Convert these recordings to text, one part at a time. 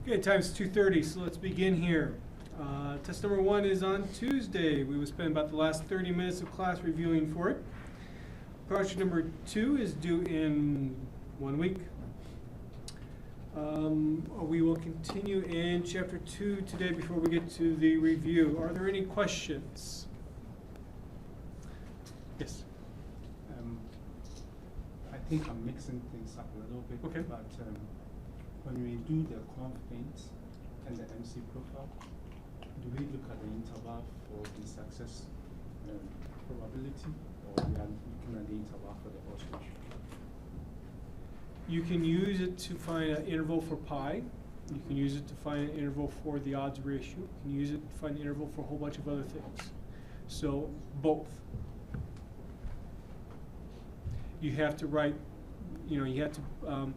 Okay, time's 2:30, so let's begin here. Test number 1 is on Tuesday. We will spend about the last 30 minutes of class reviewing for it. Project number 2 is due in 1 week. We will continue in chapter 2 today before we get to the review. Are there any questions? Yes? I think I'm mixing things up a little bit. Okay. But when we do the conf and the MC profile, do we look at the interval for the success probability, or we are looking at the interval for the odds ratio? You can use it to find an interval for pi. You can use it to find an interval for the odds ratio. You can use it to find an interval for a whole bunch of other things. So both. You have to write, you have to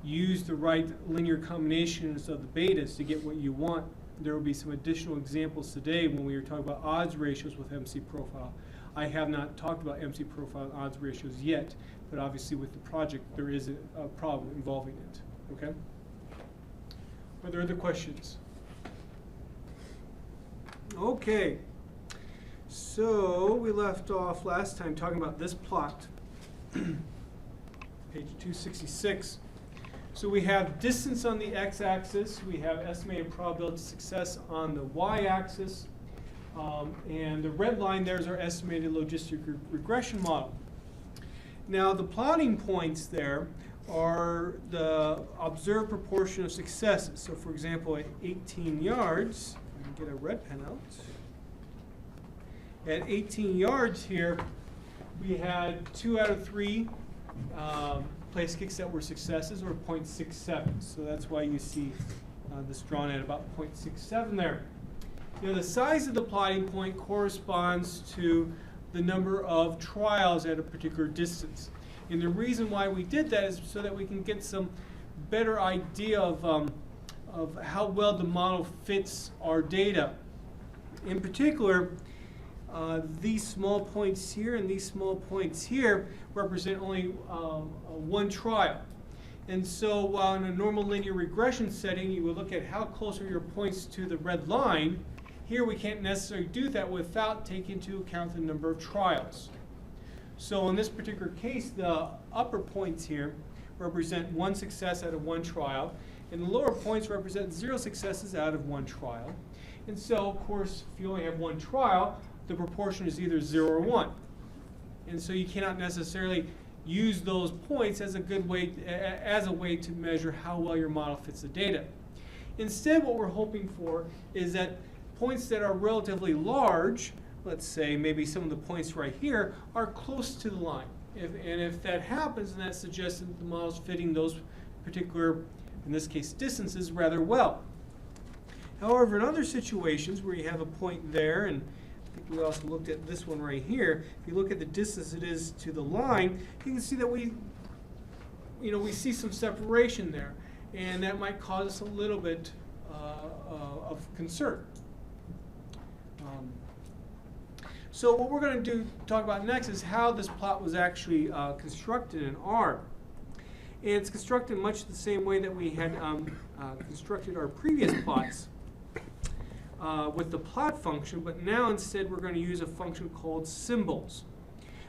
use the right linear combinations of the betas to get what you want. There will be some additional examples today when we were talking about odds ratios with MC profile. I have not talked about MC profile and odds ratios yet, but obviously with the project there is a problem involving it. Okay? Are there other questions? Okay. So we left off last time talking about this plot. Page 266. So we have distance on the x-axis, we have estimated probability of success on the y-axis, and the red line there is our estimated logistic regression model. Now the plotting points there are the observed proportion of successes. So for example, at 18 yards, let me get a red pen out. At 18 yards here, we had 2 out of 3 place kicks that were successes, or 0.67. So that's why you see this drawn at about 0.67 there. The size of the plotting point corresponds to the number of trials at a particular distance. And the reason why we did that is so that we can get some better idea of how well the model fits our data. In particular, these small points here and these small points here represent only one trial. And so while in a normal linear regression setting you would look at how close are your points to the red line, here we can't necessarily do that without taking into account the number of trials. So in this particular case, the upper points here represent 1 success out of 1 trial, and the lower points represent 0 successes out of 1 trial. And so, of course, if you only have 1 trial, the proportion is either 0 or 1. And so you cannot necessarily use those points as a good way, as a way to measure how well your model fits the data. Instead, what we're hoping for is that points that are relatively large, let's say maybe some of the points right here, are close to the line. And if that happens, then that suggests that the model's fitting those particular, in this case, distances rather well. However, in other situations where you have a point there, and I think we also looked at this one right here, if you look at the distance it is to the line, you can see that we see some separation there, and that might cause us a little bit of concern. So what we're going to talk about next is how this plot was actually constructed in R. And it's constructed much the same way that we had constructed our previous plots with the plot function, but now instead we're going to use a function called symbols.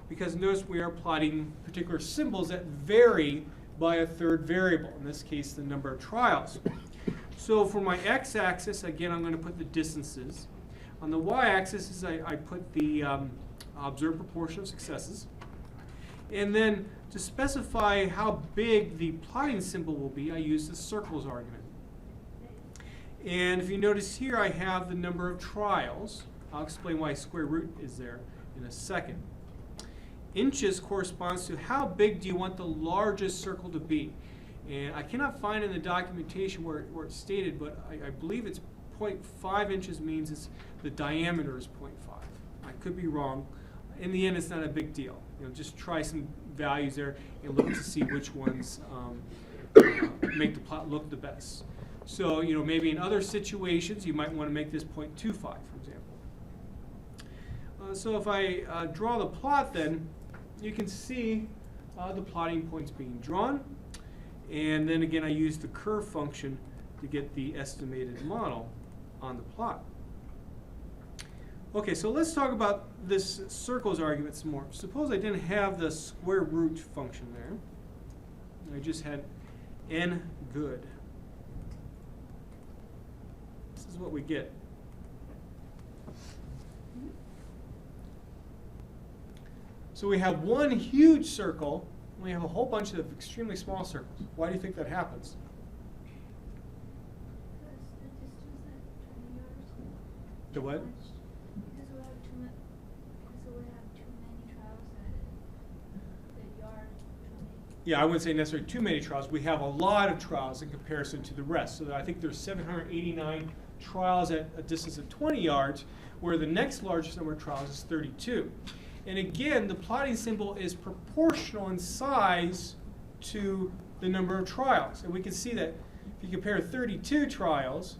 Because notice we are plotting particular symbols that vary by a third variable, in this case the number of trials. So for my x-axis, again I'm going to put the distances. On the y-axis, I put the observed proportion of successes. And then to specify how big the plotting symbol will be, I use the circles argument. And if you notice here, I have the number of trials. I'll explain why square root is there in a second. Inches corresponds to how big do you want the largest circle to be. And I cannot find in the documentation where it's stated, but I believe it's 0.5 inches means the diameter is 0.5. I could be wrong. In the end, it's not a big deal. Just try some values there and look to see which ones make the plot look the best. So, maybe in other situations, you might want to make this 0.25, for example. So if I draw the plot, then you can see the plotting points being drawn. And then again, I use the curve function to get the estimated model on the plot. Okay, so let's talk about this circles argument some more. Suppose I didn't have the square root function there. I just had n good. This is what we get. So we have one huge circle, and we have a whole bunch of extremely small circles. Why do you think that happens? The what? Because we have too many trials that yard too many. Yeah, I wouldn't say necessarily too many trials. We have a lot of trials in comparison to the rest. So I think there's 789 trials at a distance of 20 yards, where the next largest number of trials is 32. And again, the plotting symbol is proportional in size to the number of trials. And we can see that if you compare 32 trials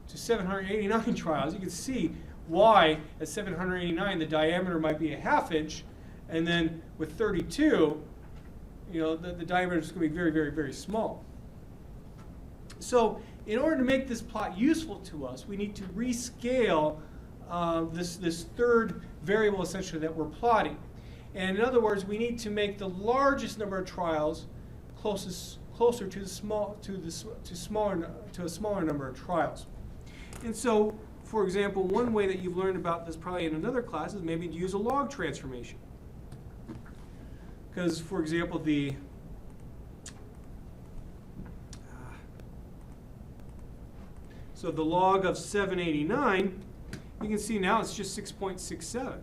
to 789 trials, you can see why at 789 the diameter might be a ½ inch, and then with 32, you know, the diameter is going to be very, very, very small. So in order to make this plot useful to us, we need to rescale this third variable essentially that we're plotting. And in other words, we need to make the largest number of trials closer to a smaller number of trials. And so, for example, one way that you've learned about this probably in another class is maybe to use a log transformation. Because, for example, so the log of 789, you can see now it's just 6.67.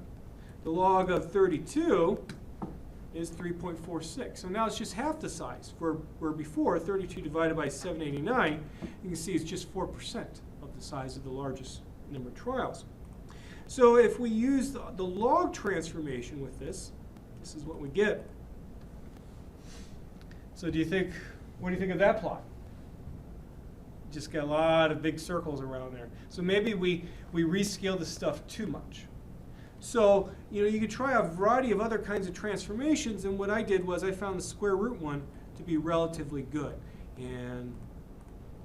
The log of 32 is 3.46. So now it's just half the size. Where before, 32 divided by 789, you can see it's just 4% of the size of the largest number of trials. So if we use the log transformation with this is what we get. So what do you think of that plot? Just got a lot of big circles around there. So maybe we rescale the stuff too much. So, you know, you could try a variety of other kinds of transformations, and what I did was I found the square root one to be relatively good. And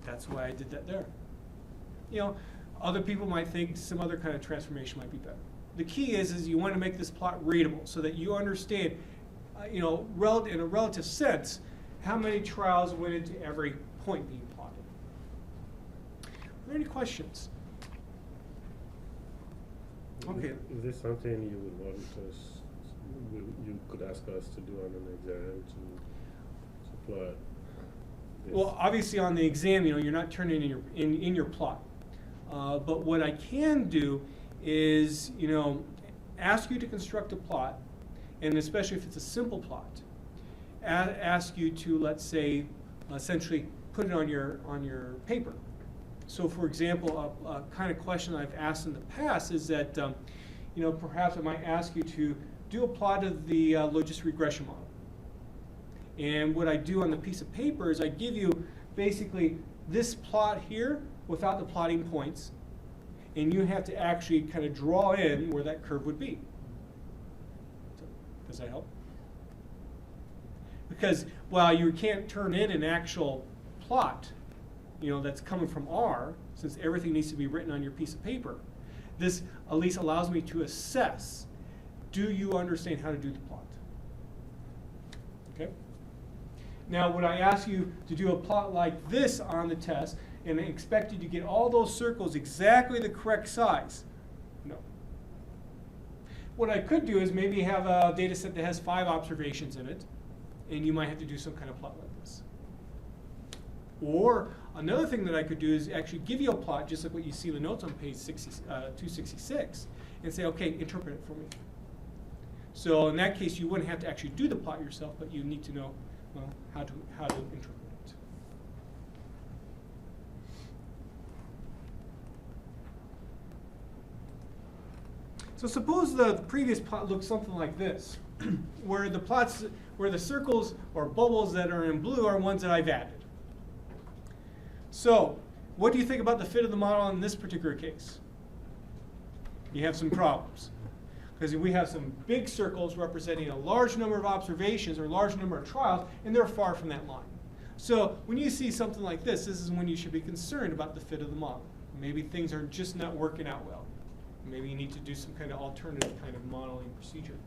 that's why I did that there. You know, other people might think some other kind of transformation might be better. The key is you want to make this plot readable so that you understand, you know, in a relative sense, how many trials went into every point being plotted. Are there any questions? Okay. Is this something you would want us, you could ask us to do on an exam to plot this? Well, obviously on the exam, you know, you're not turning in your plot. But what I can do is, you know, ask you to construct a plot, and especially if it's a simple plot, ask you to, let's say, essentially put it on your paper. So, for example, a kind of question I've asked in the past is that, you know, perhaps I might ask you to do a plot of the logistic regression model. And what I do on the piece of paper is I give you basically this plot here without the plotting points, and you have to actually kind of draw in where that curve would be. So, does that help? Because while you can't turn in an actual plot, you know, that's coming from R, since everything needs to be written on your piece of paper, this at least allows me to assess, do you understand how to do the plot? Okay? Now, would I ask you to do a plot like this on the test and expect you to get all those circles exactly the correct size? No. What I could do is maybe have a data set that has 5 observations in it, and you might have to do some kind of plot like this. Or another thing that I could do is actually give you a plot, just like what you see in the notes on page 266, and say, okay, interpret it for me. So in that case, you wouldn't have to actually do the plot yourself, but you need to know, well, how to interpret it. So suppose the previous plot looks something like this, where the circles or bubbles that are in blue are ones that I've added. So, what do you think about the fit of the model in this particular case? You have some problems. Because we have some big circles representing a large number of observations or a large number of trials, and they're far from that line. So when you see something like this is when you should be concerned about the fit of the model. Maybe things are just not working out well. Maybe you need to do some kind of alternative kind of modeling procedure.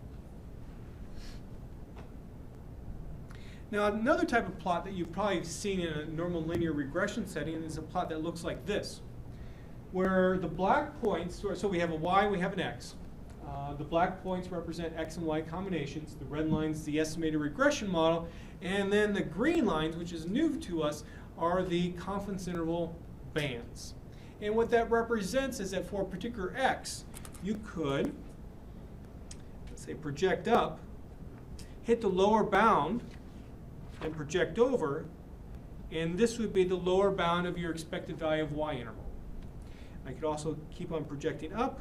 Now, another type of plot that you've probably seen in a normal linear regression setting is a plot that looks like this, where the black points, so we have a y, we have an x. The black points represent x and y combinations. The red lines, the estimated regression model. And then the green lines, which is new to us, are the confidence interval bands. And what that represents is that for a particular x, you could, let's say, project up, hit the lower bound, and project over, and this would be the lower bound of your expected value of y interval. I could also keep on projecting up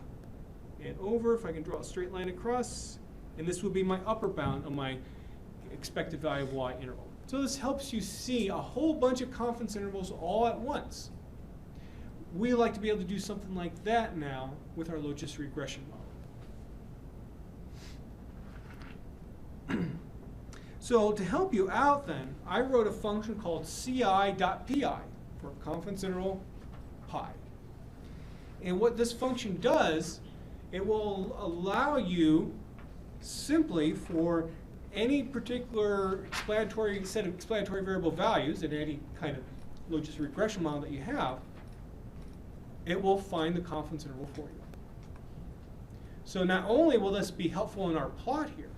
and over if I can draw a straight line across, and this would be my upper bound of my expected value of y interval. So this helps you see a whole bunch of confidence intervals all at once. We like to be able to do something like that now with our logistic regression model. So to help you out then, I wrote a function called ci.pi for confidence interval pi. And what this function does, it will allow you simply for any particular explanatory set of explanatory variable values in any kind of logistic regression model that you have, it will find the confidence interval for you. So not only will this be helpful in our plot here,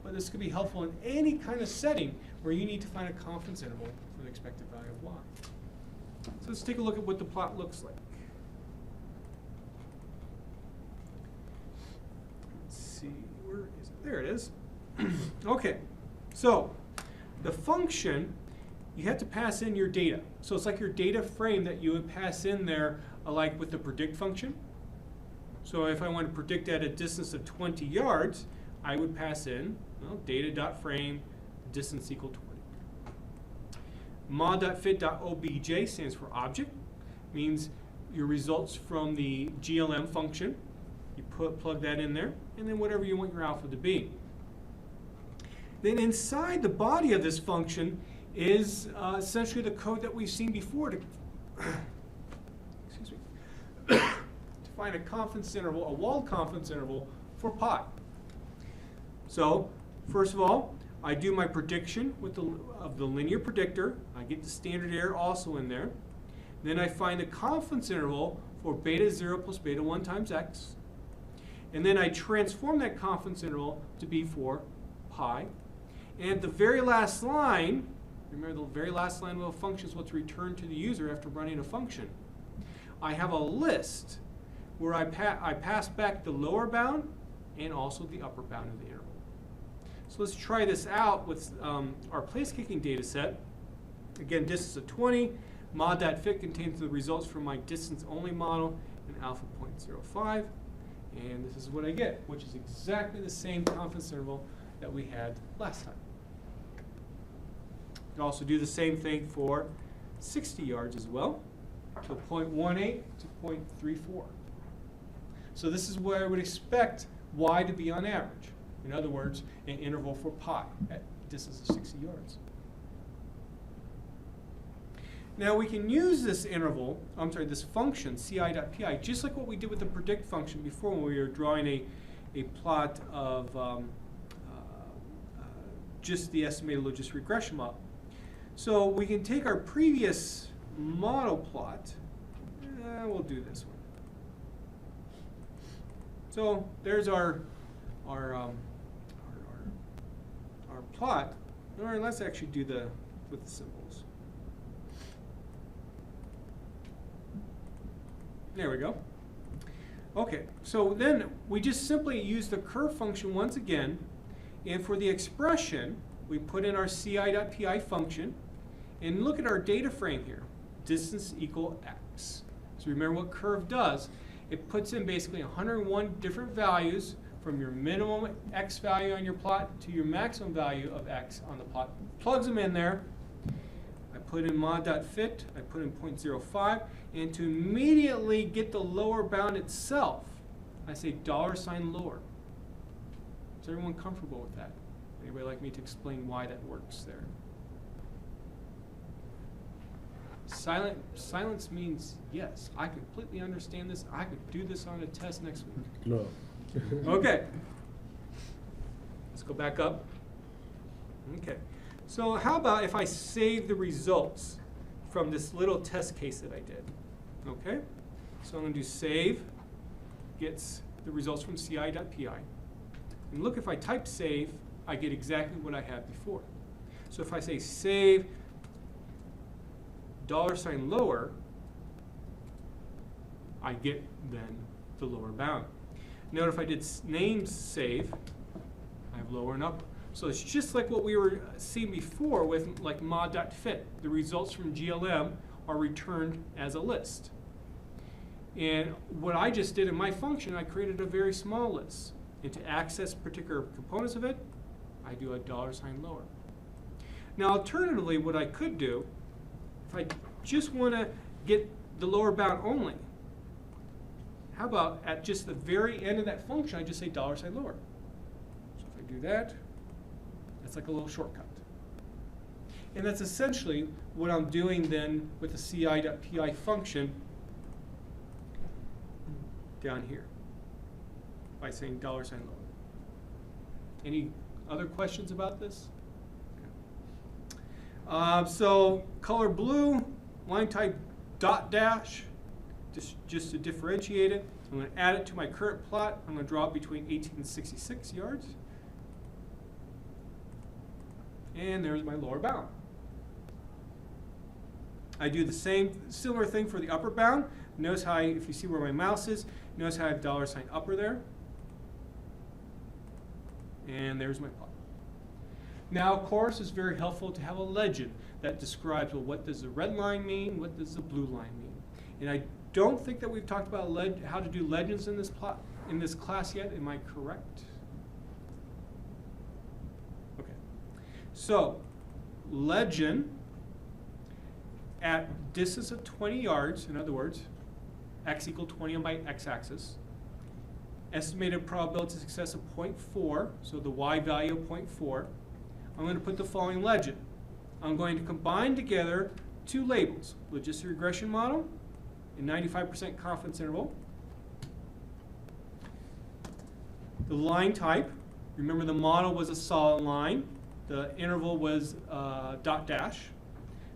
but this could be helpful in any kind of setting where you need to find a confidence interval for the expected value of y. So let's take a look at what the plot looks like. Let's see, where is it? There it is. Okay, so the function, you have to pass in your data. So it's like your data frame that you would pass in there, like with the predict function. So if I want to predict at a distance of 20 yards, I would pass in data.frame distance equal 20. Mod.fit.obj stands for object, means your results from the GLM function. You plug that in there, and then whatever you want your alpha to be. Then inside the body of this function is essentially the code that we've seen before to, excuse me, to find a confidence interval, a walled confidence interval for pi. So first of all, I do my prediction with of the linear predictor. I get the standard error also in there. Then I find the confidence interval for beta 0 plus beta 1 times x. And then I transform that confidence interval to be for pi. And at the very last line, remember the very last line of a function is what's returned to the user after running a function. I have a list where I pass back the lower bound and also the upper bound of the interval. So let's try this out with our Placekicking data set. Again, distance of 20. Mod.fit contains the results from my distance only model and alpha 0.05. And this is what I get, which is exactly the same confidence interval that we had last time. You can also do the same thing for 60 yards as well, to 0.18 to 0.34. So this is where I would expect y to be on average. In other words, an interval for pi at distance of 60 yards. Now we can use this interval, this function, ci.pi, just like what we did with the predict function before when we were drawing a plot of just the estimated logistic regression model. So we can take our previous model plot, we'll do this one. So there's our plot. All right, let's actually do with the symbols. There we go. Okay, so then we just simply use the curve function once again, and for the expression, we put in our ci.pi function, and look at our data frame here, distance equal x. So remember what curve does. It puts in basically 101 different values from your minimum x value on your plot to your maximum value of x on the plot. Plugs them in there. I put in mod.fit, I put in 0.05, and to immediately get the lower bound itself, I say $lower. Is everyone comfortable with that? Anybody like me to explain why that works there? Silence means yes. I completely understand this. I could do this on a test next week. No. Okay. Let's go back up. Okay. So how about if I save the results from this little test case that I did? Okay. So I'm going to do save, gets the results from ci.py. And look, if I type save, I get exactly what I had before. So if I say save $lower, I get then the lower bound. Note if I did name save, I have lower and upper. So it's just like what we were seeing before with like mod.fit. The results from GLM are returned as a list. And what I just did in my function, I created a very small list. And to access particular components of it, I do a $lower. Now alternatively, what I could do, if I just want to get the lower bound only, how about at just the very end of that function, I just say $lower. So if I do that, that's like a little shortcut. And that's essentially what I'm doing then with the ci.py function down here by saying $lower. Any other questions about this? Okay. So color blue, line type dot dash, just to differentiate it. So I'm going to add it to my current plot. I'm going to draw it between 18 and 66 yards. And there's my lower bound. I do the similar thing for the upper bound. Notice how, if you see where my mouse is, notice how I have $upper there. And there's my plot. Now, of course, it's very helpful to have a legend that describes, well, what does the red line mean? What does the blue line mean? And I don't think that we've talked about how to do legends in this class yet. Am I correct? Okay. So, legend at distance of 20 yards, in other words, x equal 20 on my x-axis, estimated probability of success of 0.4, so the y value of 0.4, I'm going to put the following legend. I'm going to combine together two labels, logistic regression model and 95% confidence interval. The line type, remember the model was a solid line, the interval was dot dash.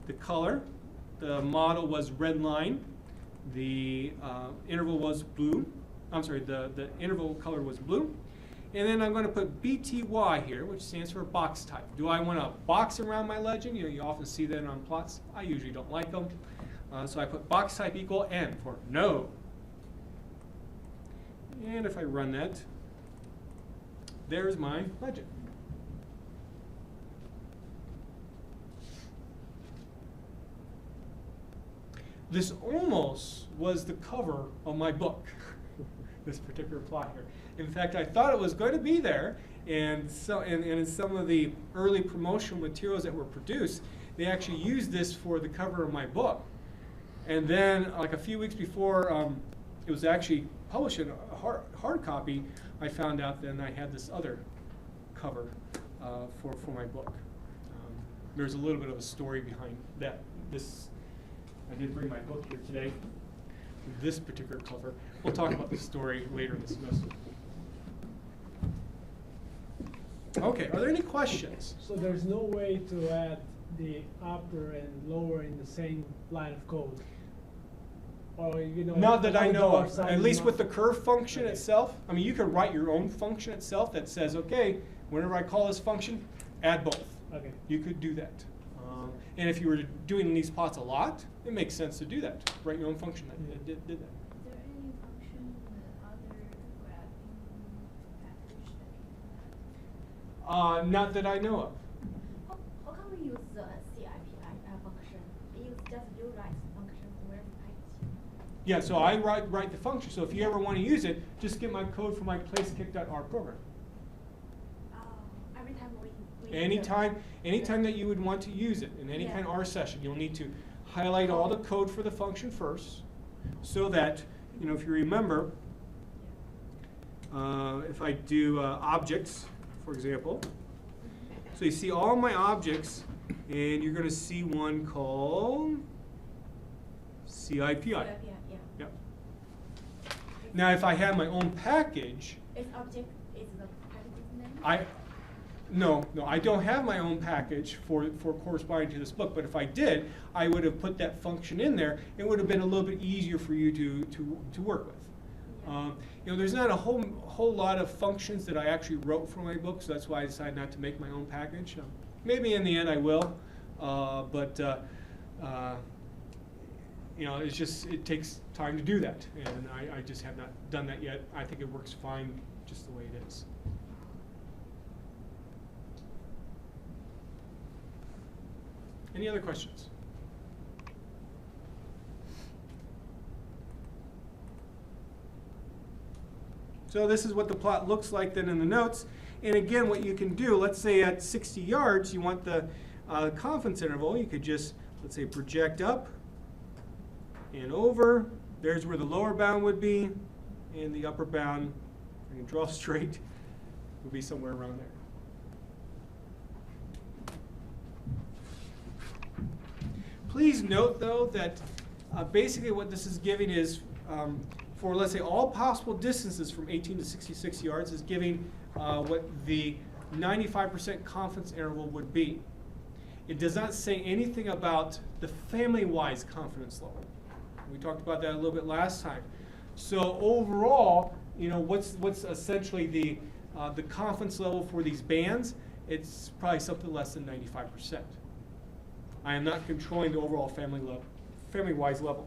The color, the model was red line, the interval was blue. I'm sorry, the interval color was blue. And then I'm going to put BTY here, which stands for box type. Do I want a box around my legend? You know, you often see that on plots. I usually don't like them. So I put box type equal N for no. And if I run that, there's my legend. This almost was the cover of my book, this particular plot here. In fact, I thought it was going to be there, and so and in some of the early promotional materials that were produced, they actually used this for the cover of my book. And then, like a few weeks before it was actually published in a hard copy, I found out then I had this other cover for my book. There's a little bit of a story behind that. I did bring my book here today, this particular cover. We'll talk about the story later in the semester. Okay, are there any questions? So there's no way to add the upper and lower in the same line of code? Or, you know, not that I know of, at least with the enough. curve function Okay. itself. I mean, you could write your own function itself that says, okay, whenever I call this function, add both. Okay. You could do that. And if you were doing these plots a lot, it makes sense to do that. Write your own function that did that. Is there any function in the other graphing package that can do that? Not that I know of. How can we use the CIPI function? You just write the function where the package. Yeah, so I write the function. So if you ever want to use it, just get my code for my placekick.r program. Every time we Anytime that you would want to use it in any kind of R session, you'll need to highlight all the code for the function first, so that, you know, if you remember, if I do objects, for example, so you see all my objects, and you're going to see one called CIPI. Yeah. Yep. Now, if I had my own package, Its object is the package's name? No, I don't have my own package for corresponding to this book, but if I did, I would have put that function in there. It would have been a little bit easier for you to work with. Yeah. You know, there's not a whole lot of functions that I actually wrote for my book, so that's why I decided not to make my own package. Maybe in the end I will, but you know, it takes time to do that, and I just have not done that yet. I think it works fine just the way it is. Any other questions? So this is what the plot looks like then in the notes. And again, what you can do, let's say at 60 yards, you want the confidence interval. You could just, let's say, project up and over. There's where the lower bound would be, and the upper bound, I can draw straight, would be somewhere around there. Please note, though, that basically what this is giving is, for, let's say, all possible distances from 18 to 66 yards is giving what the 95% confidence interval would be. It does not say anything about the family-wise confidence level. We talked about that a little bit last time. So overall, you know, what's essentially the confidence level for these bands? It's probably something less than 95%. I am not controlling the overall family-wise level.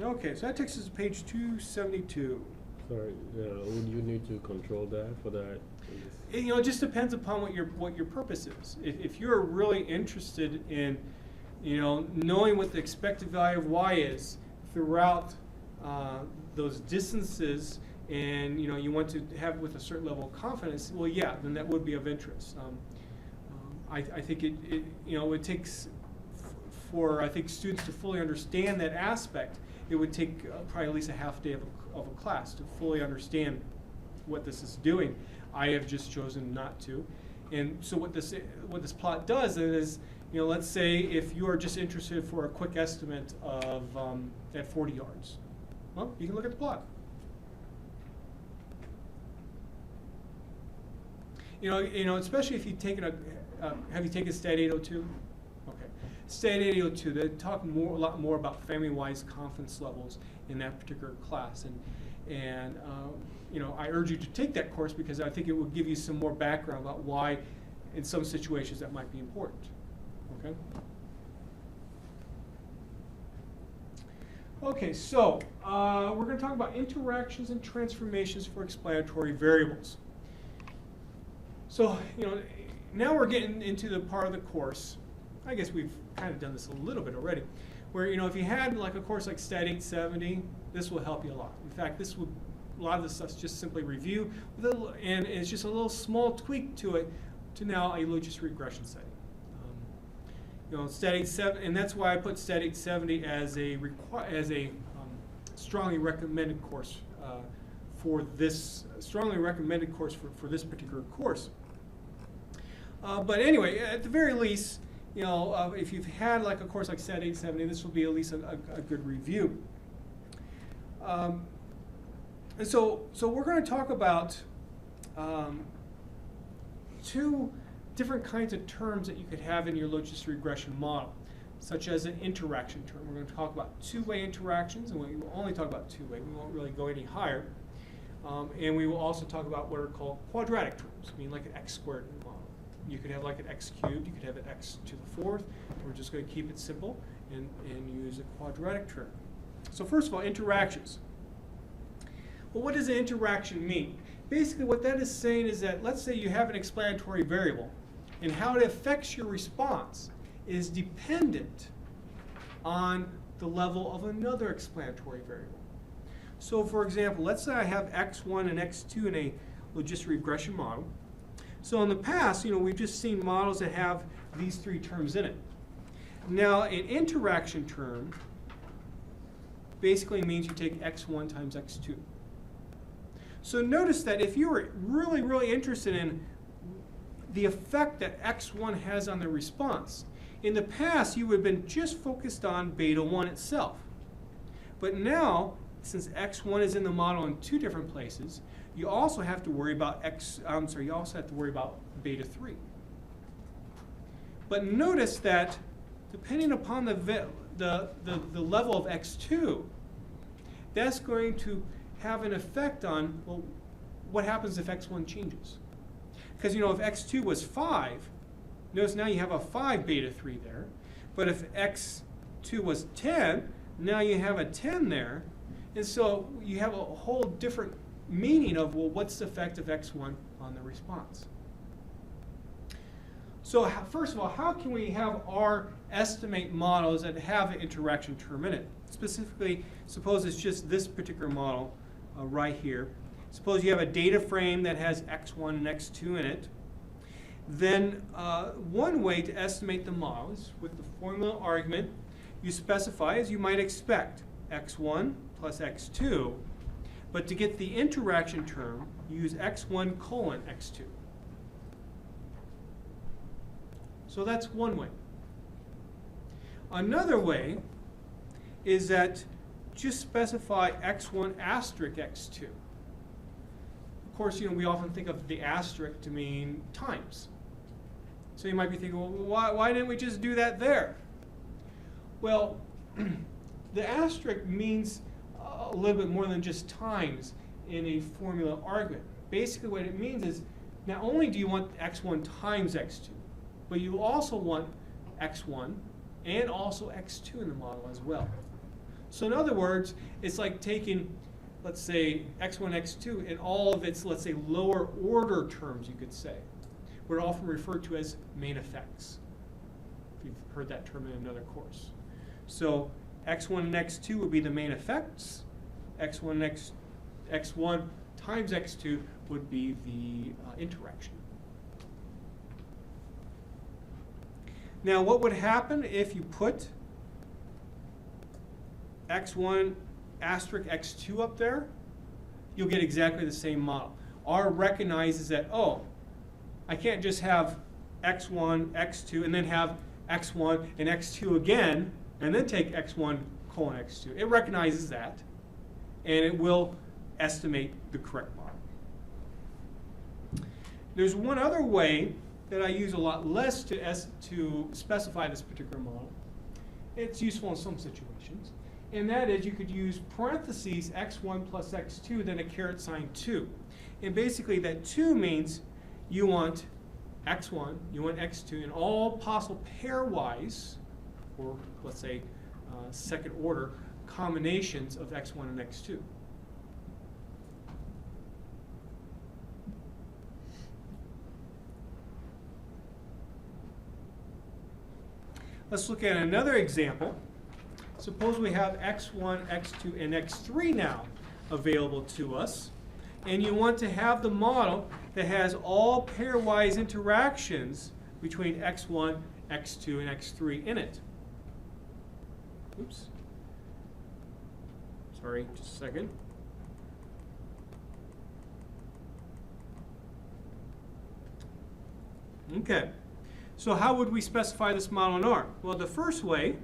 Okay, so that takes us to page 272. Sorry, would you need to control that for that? You know, it just depends upon what your purpose is. If you're really interested in, you know, knowing what the expected value of y is throughout those distances, and you know you want to have it with a certain level of confidence, well, yeah, then that would be of interest. I think it you know, it takes for I think students to fully understand that aspect. It would take probably at least a half day of a class to fully understand what this is doing. I have just chosen not to. And so what this plot does is, you know, let's say if you are just interested for a quick estimate of at 40 yards, well, you can look at the plot. You know, especially if you've taken have you taken Stat 802? Okay. Stat 802, they talk a lot more about family-wise confidence levels in that particular class, and you know, I urge you to take that course because I think it will give you some more background about why, in some situations, that might be important. Okay. Okay, so we're going to talk about interactions and transformations for explanatory variables. So, you know, now we're getting into the part of the course. I guess we've kind of done this a little bit already, where, you know, if you had like a course like Stat 870, this will help you a lot. In fact, this would, a lot of this stuff's just simply review, and it's just a little small tweak to it to now a logis regression setting. You know, Stat 870, and that's why I put Stat 870 as a strongly recommended course for this for this particular course. But anyway, at the very least, you know, if you've had like a course like Stat 870, this will be at least a good review. And so we're going to talk about two different kinds of terms that you could have in your logis regression model, such as an interaction term. We're going to talk about two-way interactions, and we will only talk about two-way. We won't really go any higher. And we will also talk about what are called quadratic terms, I mean like an x squared model. You could have like an x cubed, you could have an x to the fourth. We're just going to keep it simple and use a quadratic term. So first of all, interactions. Well, what does an interaction mean? Basically what that is saying is that, let's say you have an explanatory variable, and how it affects your response is dependent on the level of another explanatory variable. So for example, let's say I have x1 and x2 in a logis regression model. So in the past, you know, we've just seen models that have these three terms in it. Now, an interaction term basically means you take x1 times x2. So notice that if you were really, really interested in the effect that x1 has on the response. In the past, you would have been just focused on beta 1 itself. But now, since x1 is in the model in two different places, you also have to worry about you also have to worry about beta 3. But notice that depending upon the level of x2, that's going to have an effect on, well, what happens if x1 changes? Because if x2 was 5, notice now you have a 5 beta 3 there. But if x2 was 10, now you have a 10 there. And so you have a whole different meaning of, well, what's the effect of x1 on the response? So first of all, how can we have our estimate models that have an interaction term in it? Specifically, suppose it's just this particular model right here. Suppose you have a data frame that has x1 and x2 in it. Then one way to estimate the model is with the formula argument. You specify, as you might expect, x1 plus x2. But to get the interaction term, you use x1 colon x2. So that's one way. Another way is that just specify x1 asterisk x2. Of course, we often think of the asterisk to mean times. So you might be thinking, well, why didn't we just do that there? Well, the asterisk means a little bit more than just times in a formula argument. Basically what it means is not only do you want x1 times x2, but you also want x1 and also x2 in the model as well. So in other words, it's like taking, let's say, x1, x2 and all of its, let's say, lower order terms, you could say. We're often referred to as main effects, if you've heard that term in another course. So x1 and x2 would be the main effects. x1 times x2 would be the interaction. Now, what would happen if you put x1 asterisk x2 up there? You'll get exactly the same model. R recognizes that, oh, I can't just have x1, x2, and then have x1 and x2 again, and then take x1 colon x2. It recognizes that, and it will estimate the correct model. There's one other way that I use a lot less to specify this particular model. It's useful in some situations. And that is, you could use parentheses x1 plus x2, then a caret sign 2. And basically that 2 means you want x1, you want x2, and all possible pairwise, or let's say second order, combinations of x1 and x2. Let's look at another example. Suppose we have x1, x2, and x3 now available to us, and you want to have the model that has all pairwise interactions between x1, x2, and x3 in it. Oops. Sorry, just a second. Okay. So how would we specify this model in R? Well, the first way,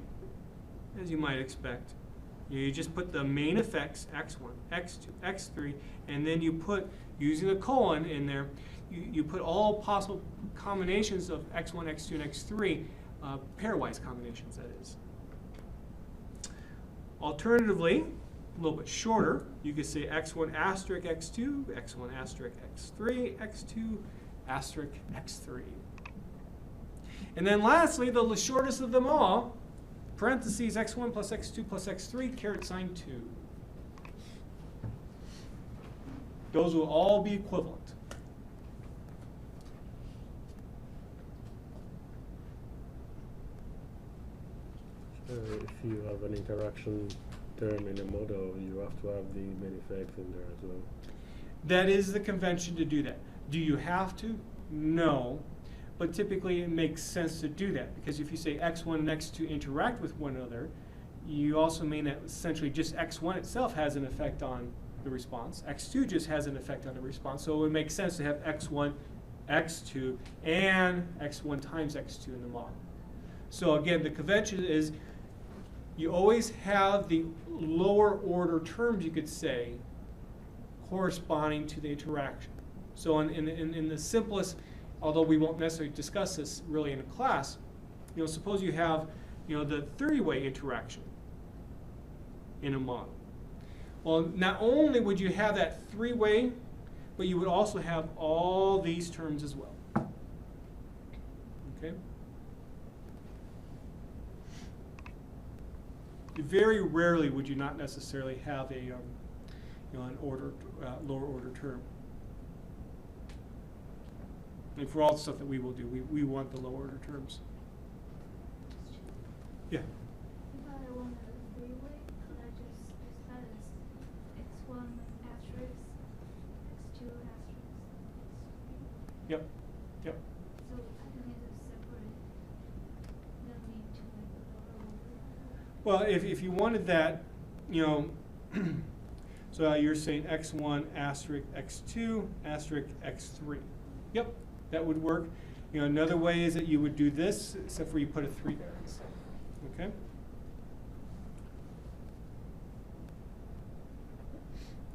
as you might expect, you just put the main effects, x1, x2, x3, and then you put, using a colon in there, you put all possible combinations of x1, x2, and x3, pairwise combinations, that is. Alternatively, a little bit shorter, you could say x1 asterisk x2, x1 asterisk x3, x2 asterisk x3. And then lastly, the shortest of them all, parentheses x1 plus x2 plus x3, caret sign 2. Those will all be equivalent. If you have an interaction term in a model, you have to have the main effect in there as well. That is the convention to do that. Do you have to? No. But typically it makes sense to do that, because if you say x1 and x2 interact with one another, you also mean that essentially just x1 itself has an effect on the response. x2 just has an effect on the response. So it would make sense to have x1 x2 and x1 times x2 in the model. So again, the convention is you always have the lower order terms, you could say, corresponding to the interaction. So in the simplest, although we won't necessarily discuss this really in a class, suppose you have the three-way interaction in a model. Well, not only would you have that three-way, but you would also have all these terms as well. Okay? Very rarely would you not necessarily have a an lower order term. And for all the stuff that we will do, we want the lower order terms. Yeah. If I want a three-way, could I just start as x1 asterisk, x2 asterisk, x3? Yep. Yep. So I can make it separate. No need to make a lower order. Well, if you wanted that, so you're saying x1 asterisk x2 asterisk x3. Yep, that would work. Another way is that you would do this, except for you put a 3 there. Okay?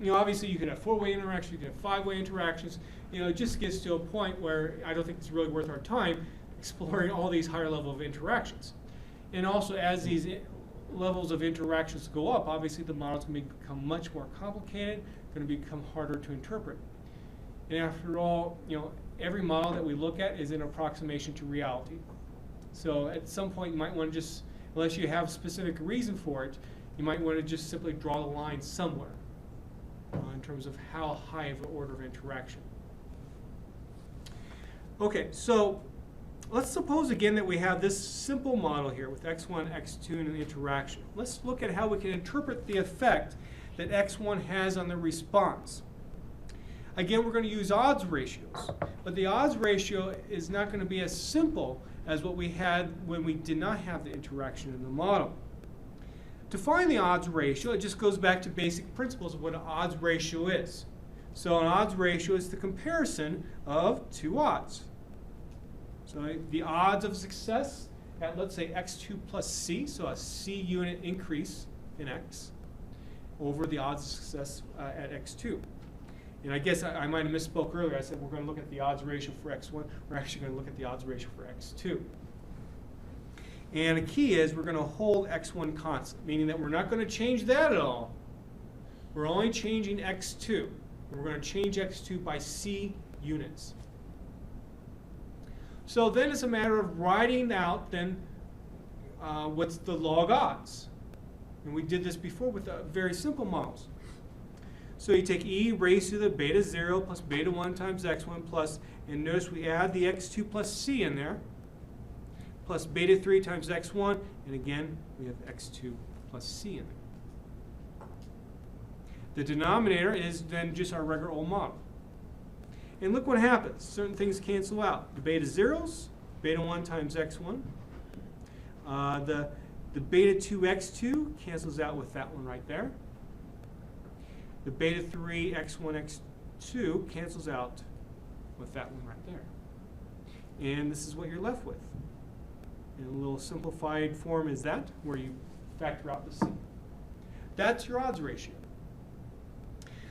Obviously you could have 4-way interactions, you could have 5-way interactions. It just gets to a point where I don't think it's really worth our time exploring all these higher level of interactions. And also, as these levels of interactions go up, obviously the model's going to become much more complicated, going to become harder to interpret. And after all, every model that we look at is an approximation to reality. So at some point you might want to just, unless you have a specific reason for it, you might want to just simply draw the line somewhere in terms of how high of an order of interaction. Okay, so let's suppose again that we have this simple model here with x1, x2 and an interaction. Let's look at how we can interpret the effect that x1 has on the response. Again, we're going to use odds ratios, but the odds ratio is not going to be as simple as what we had when we did not have the interaction in the model. To find the odds ratio, it just goes back to basic principles of what an odds ratio is. So an odds ratio is the comparison of two odds. So the odds of success at, let's say, x2 plus c, so a c unit increase in x, over the odds of success at x2. And I guess I might have misspoke earlier. I said we're going to look at the odds ratio for x1. We're actually going to look at the odds ratio for x2. And the key is we're going to hold x1 constant, meaning that we're not going to change that at all. We're only changing x2. We're going to change x2 by c units. So then it's a matter of writing out then what's the log odds. And we did this before with very simple models. So you take e raised to the beta 0 plus beta 1 times x1 plus, and notice we add the x2 plus c in there, plus beta 3 times x1, and again, we have x2 plus c in there. The denominator is then just our regular old model. And look what happens. Certain things cancel out. The beta zeros, beta 1 times x1. The beta 2 x2 cancels out with that one right there. The beta 3 x1 x2 cancels out with that one right there. And this is what you're left with. In a little simplified form is that, where you factor out the c. That's your odds ratio.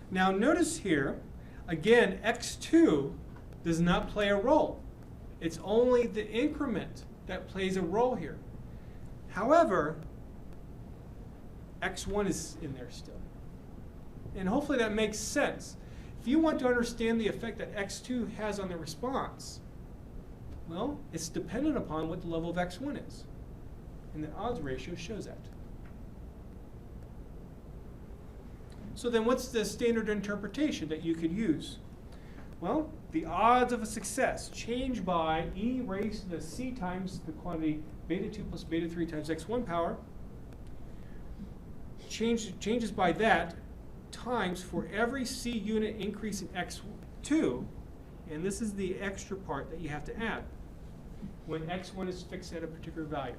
Now notice here, again, x2 does not play a role. It's only the increment that plays a role here. However, x1 is in there still. And hopefully that makes sense. If you want to understand the effect that x2 has on the response, well, it's dependent upon what the level of x1 is. And the odds ratio shows that. So then what's the standard interpretation that you could use? Well, the odds of a success change by e raised to the c times the quantity beta 2 plus beta 3 times x1 power. Changes by that times for every c unit increase in x2, and this is the extra part that you have to add, when x1 is fixed at a particular value,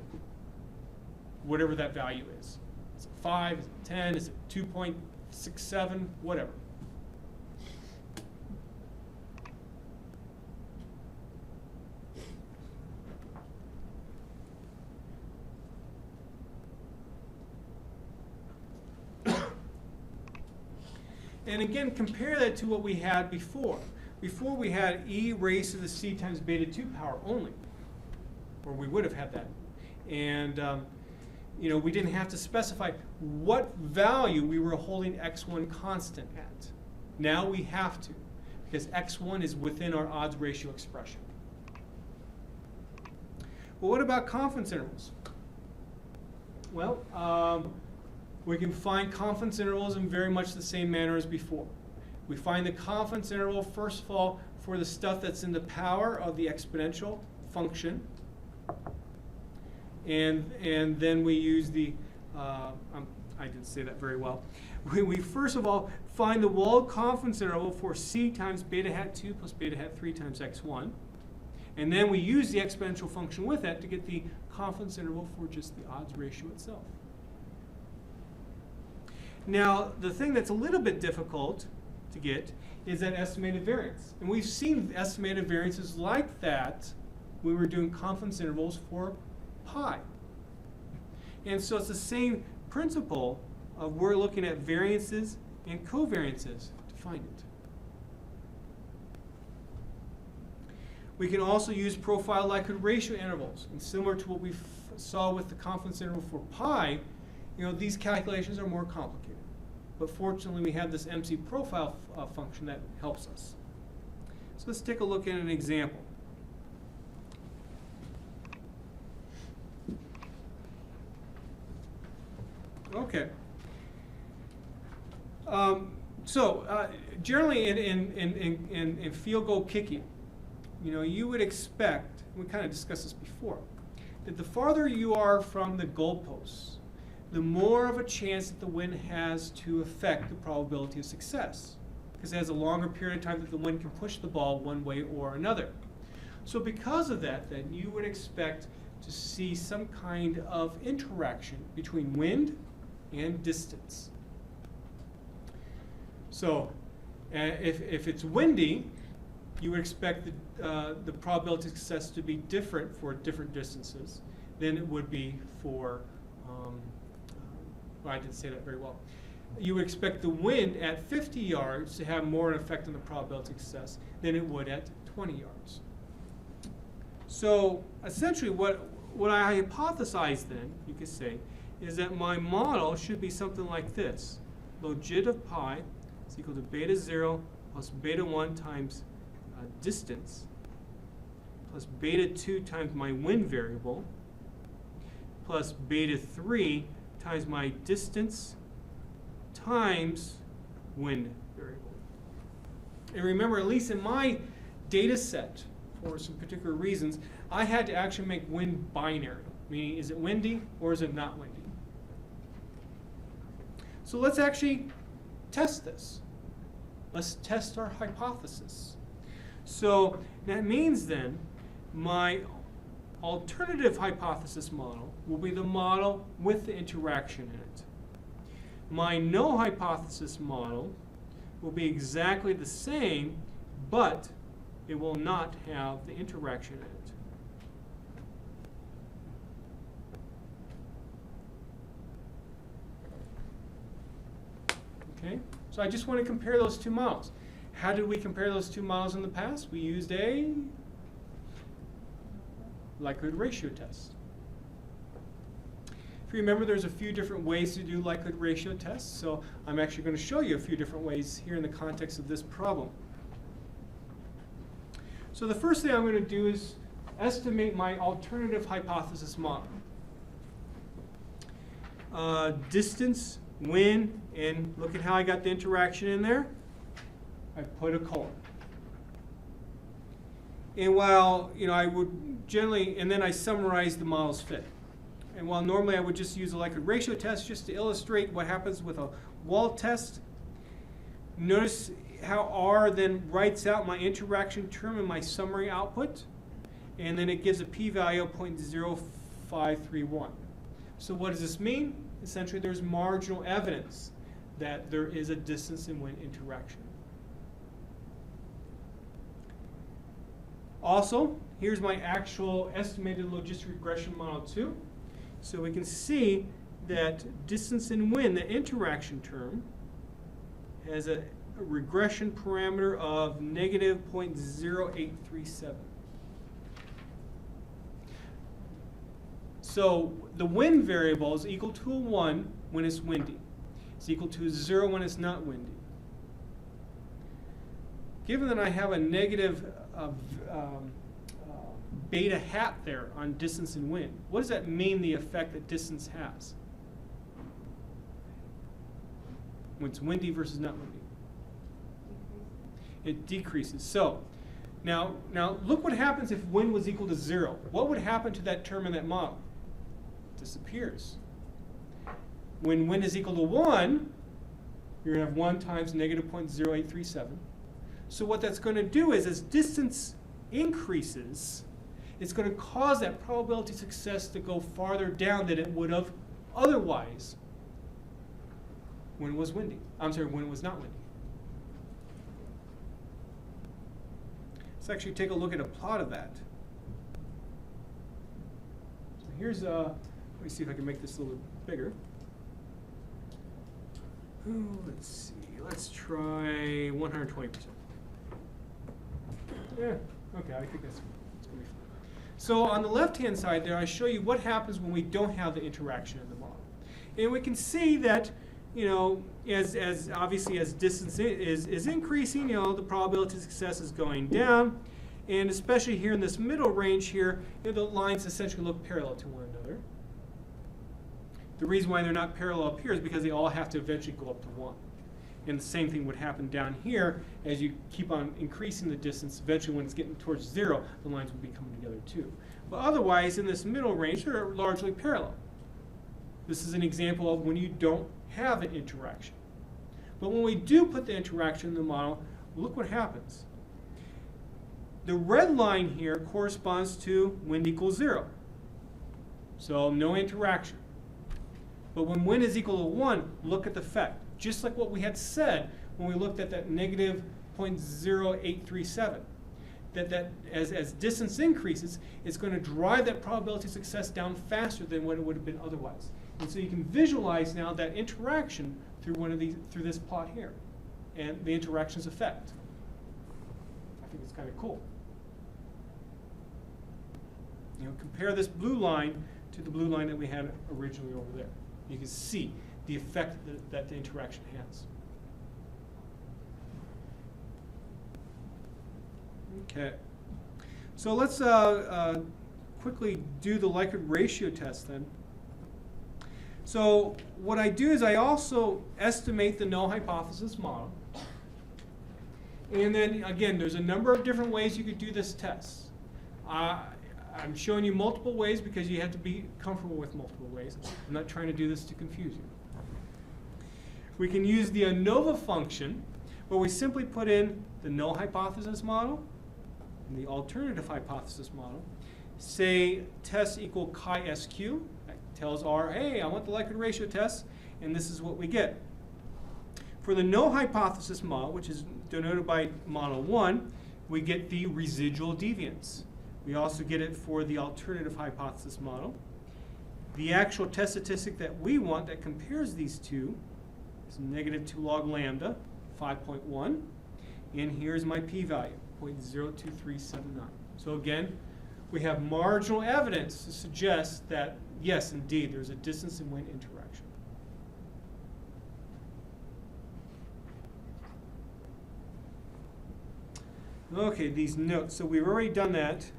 whatever that value is. Is it 5, is it 10, is it 2.67, whatever. And again, compare that to what we had before. Before we had e raised to the c times beta 2 power only, or we would have had that. And you know, we didn't have to specify what value we were holding x1 constant at. Now we have to, because x1 is within our odds ratio expression. Well, what about confidence intervals? Well, we can find confidence intervals in very much the same manner as before. We find the confidence interval, first of all, for the stuff that's in the power of the exponential function. And then we use the, I didn't say that very well. We first of all find the walled confidence interval for c times beta hat 2 plus beta hat 3 times x1. And then we use the exponential function with that to get the confidence interval for just the odds ratio itself. Now, the thing that's a little bit difficult to get is that estimated variance. And we've seen estimated variances like that when we were doing confidence intervals for pi. And so it's the same principle of we're looking at variances and covariances to find it. We can also use profile likelihood ratio intervals. And similar to what we saw with the confidence interval for pi, you know, these calculations are more complicated. But fortunately, we have this MC profile function that helps us. So let's take a look at an example. Okay. Generally in field goal kicking, you know, you would expect, we kind of discussed this before, that the farther you are from the goalposts, the more of a chance that the wind has to affect the probability of success, because it has a longer period of time that the wind can push the ball one way or another. So because of that, then you would expect to see some kind of interaction between wind and distance. So if it's windy, you would expect the probability of success to be different for different distances than it would be for, well, I didn't say that very well. You would expect the wind at 50 yards to have more an effect on the probability of success than it would at 20 yards. So essentially what I hypothesize then, you could say, is that my model should be something like this. Logit of pi is equal to beta 0 plus beta 1 times distance plus beta 2 times my wind variable plus beta 3 times my distance times wind variable. And remember, at least in my data set, for some particular reasons, I had to actually make wind binary, meaning is it windy or is it not windy? So let's actually test this. Let's test our hypothesis. So that means then my alternative hypothesis model will be the model with the interaction in it. My null hypothesis model will be exactly the same, but it will not have the interaction in it. Okay, so I just want to compare those two models. How did we compare those two models in the past? We used a likelihood ratio test. If you remember, there's a few different ways to do likelihood ratio tests, so I'm actually going to show you a few different ways here in the context of this problem. So the first thing I'm going to do is estimate my alternative hypothesis model. Distance, wind, and look at how I got the interaction in there. I put a colon. And while, you know, I would generally, and then I summarize the model's fit. And while normally I would just use a likelihood ratio test just to illustrate what happens with a wall test, notice how R then writes out my interaction term in my summary output, and then it gives a p-value of 0.0531. So what does this mean? Essentially, there's marginal evidence that there is a distance and wind interaction. Also, here's my actual estimated logistic regression model 2. So we can see that distance and wind, the interaction term, has an regression parameter of negative 0.0837. So the wind variable is equal to a 1 when it's windy. It's equal to 0 when it's not windy. Given that I have a negative beta hat there on distance and wind, what does that mean, the effect that distance has when it's windy versus not windy? It decreases. So now look what happens if wind was equal to 0. What would happen to that term in that model? It disappears. When wind is equal to 1, you're going to have 1 times negative 0.0837. So what that's going to do is, as distance increases, it's going to cause that probability of success to go farther down than it would have otherwise when it was windy. I'm sorry, when it was not windy. Let's actually take a look at a plot of that. So here's let me see if I can make this a little bit bigger. Let's see. Let's try 120%. Yeah. Okay. I think that's going to be fine. So on the left-hand side there, I show you what happens when we don't have the interaction in the model, and we can see that, you know, as obviously as distance is increasing, you know, the probability of success is going down, and especially here in this middle range here, you know, the lines essentially look parallel to one another. The reason why they're not parallel up here is because they all have to eventually go up to 1. And the same thing would happen down here. As you keep on increasing the distance, eventually when it's getting towards 0, the lines will be coming together too. But otherwise, in this middle range, they're largely parallel. This is an example of when you don't have an interaction. But when we do put the interaction in the model, look what happens. The red line here corresponds to wind equals 0. So no interaction. But when wind is equal to 1, look at the effect. Just like what we had said when we looked at that negative 0.0837. That as distance increases, it's going to drive that probability of success down faster than what it would have been otherwise. And so you can visualize now that interaction through through this plot here, and the interaction's effect. I think it's kind of cool. You know, compare this blue line to the blue line that we had originally over there. You can see the effect that the interaction has. Okay, so let's quickly do the likelihood ratio test then. So what I do is I also estimate the null hypothesis model. And then again, there's a number of different ways you could do this test. I'm showing you multiple ways because you have to be comfortable with multiple ways. I'm not trying to do this to confuse you. We can use the ANOVA function, where we simply put in the null hypothesis model and the alternative hypothesis model. Say test equal chi-sq. That tells R, hey, I want the likelihood ratio test, and this is what we get. For the null hypothesis model, which is denoted by model 1, we get the residual deviance. We also get it for the alternative hypothesis model. The actual test statistic that we want that compares these two is negative 2 log lambda, 5.1. And here's my p-value, 0.02379. So again, we have marginal evidence to suggest that, yes, indeed, there's a distance and wind interaction. Okay, these notes. So we've already done that.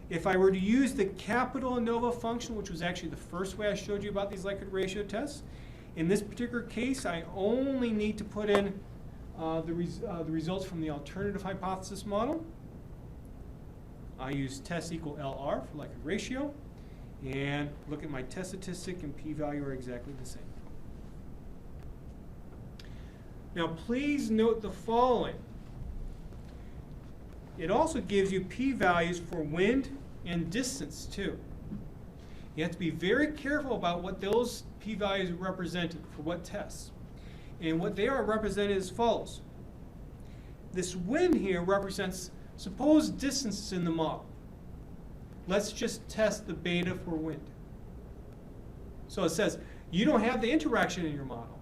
If I were to use the capital ANOVA function, which was actually the first way I showed you about these likelihood ratio tests, in this particular case, I only need to put in the results from the alternative hypothesis model. I use test equal LR for likelihood ratio, and look at my test statistic and p-value are exactly the same. Now please note the following. It also gives you p-values for wind and distance too. You have to be very careful about what those p-values are represented for what tests. And what they are represented as follows. This wind here represents, suppose distance is in the model. Let's just test the beta for wind. So it says, you don't have the interaction in your model.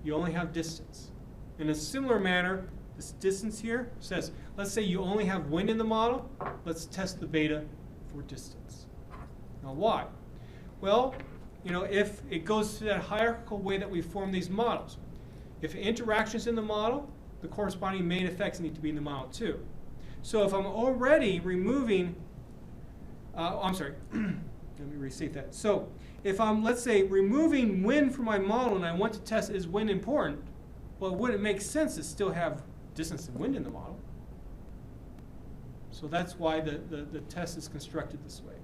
you only have distance. In a similar manner, this distance here says, let's say you only have wind in the model, let's test the beta for distance. Now why? Well, if it goes to that hierarchical way that we form these models. If interactions in the model, the corresponding main effects need to be in the model too. So if I'm already removing, let me restate that. So if I'm, let's say, removing wind from my model and I want to test is wind important, well, would it make sense to still have distance and wind in the model? So that's why the test is constructed this way.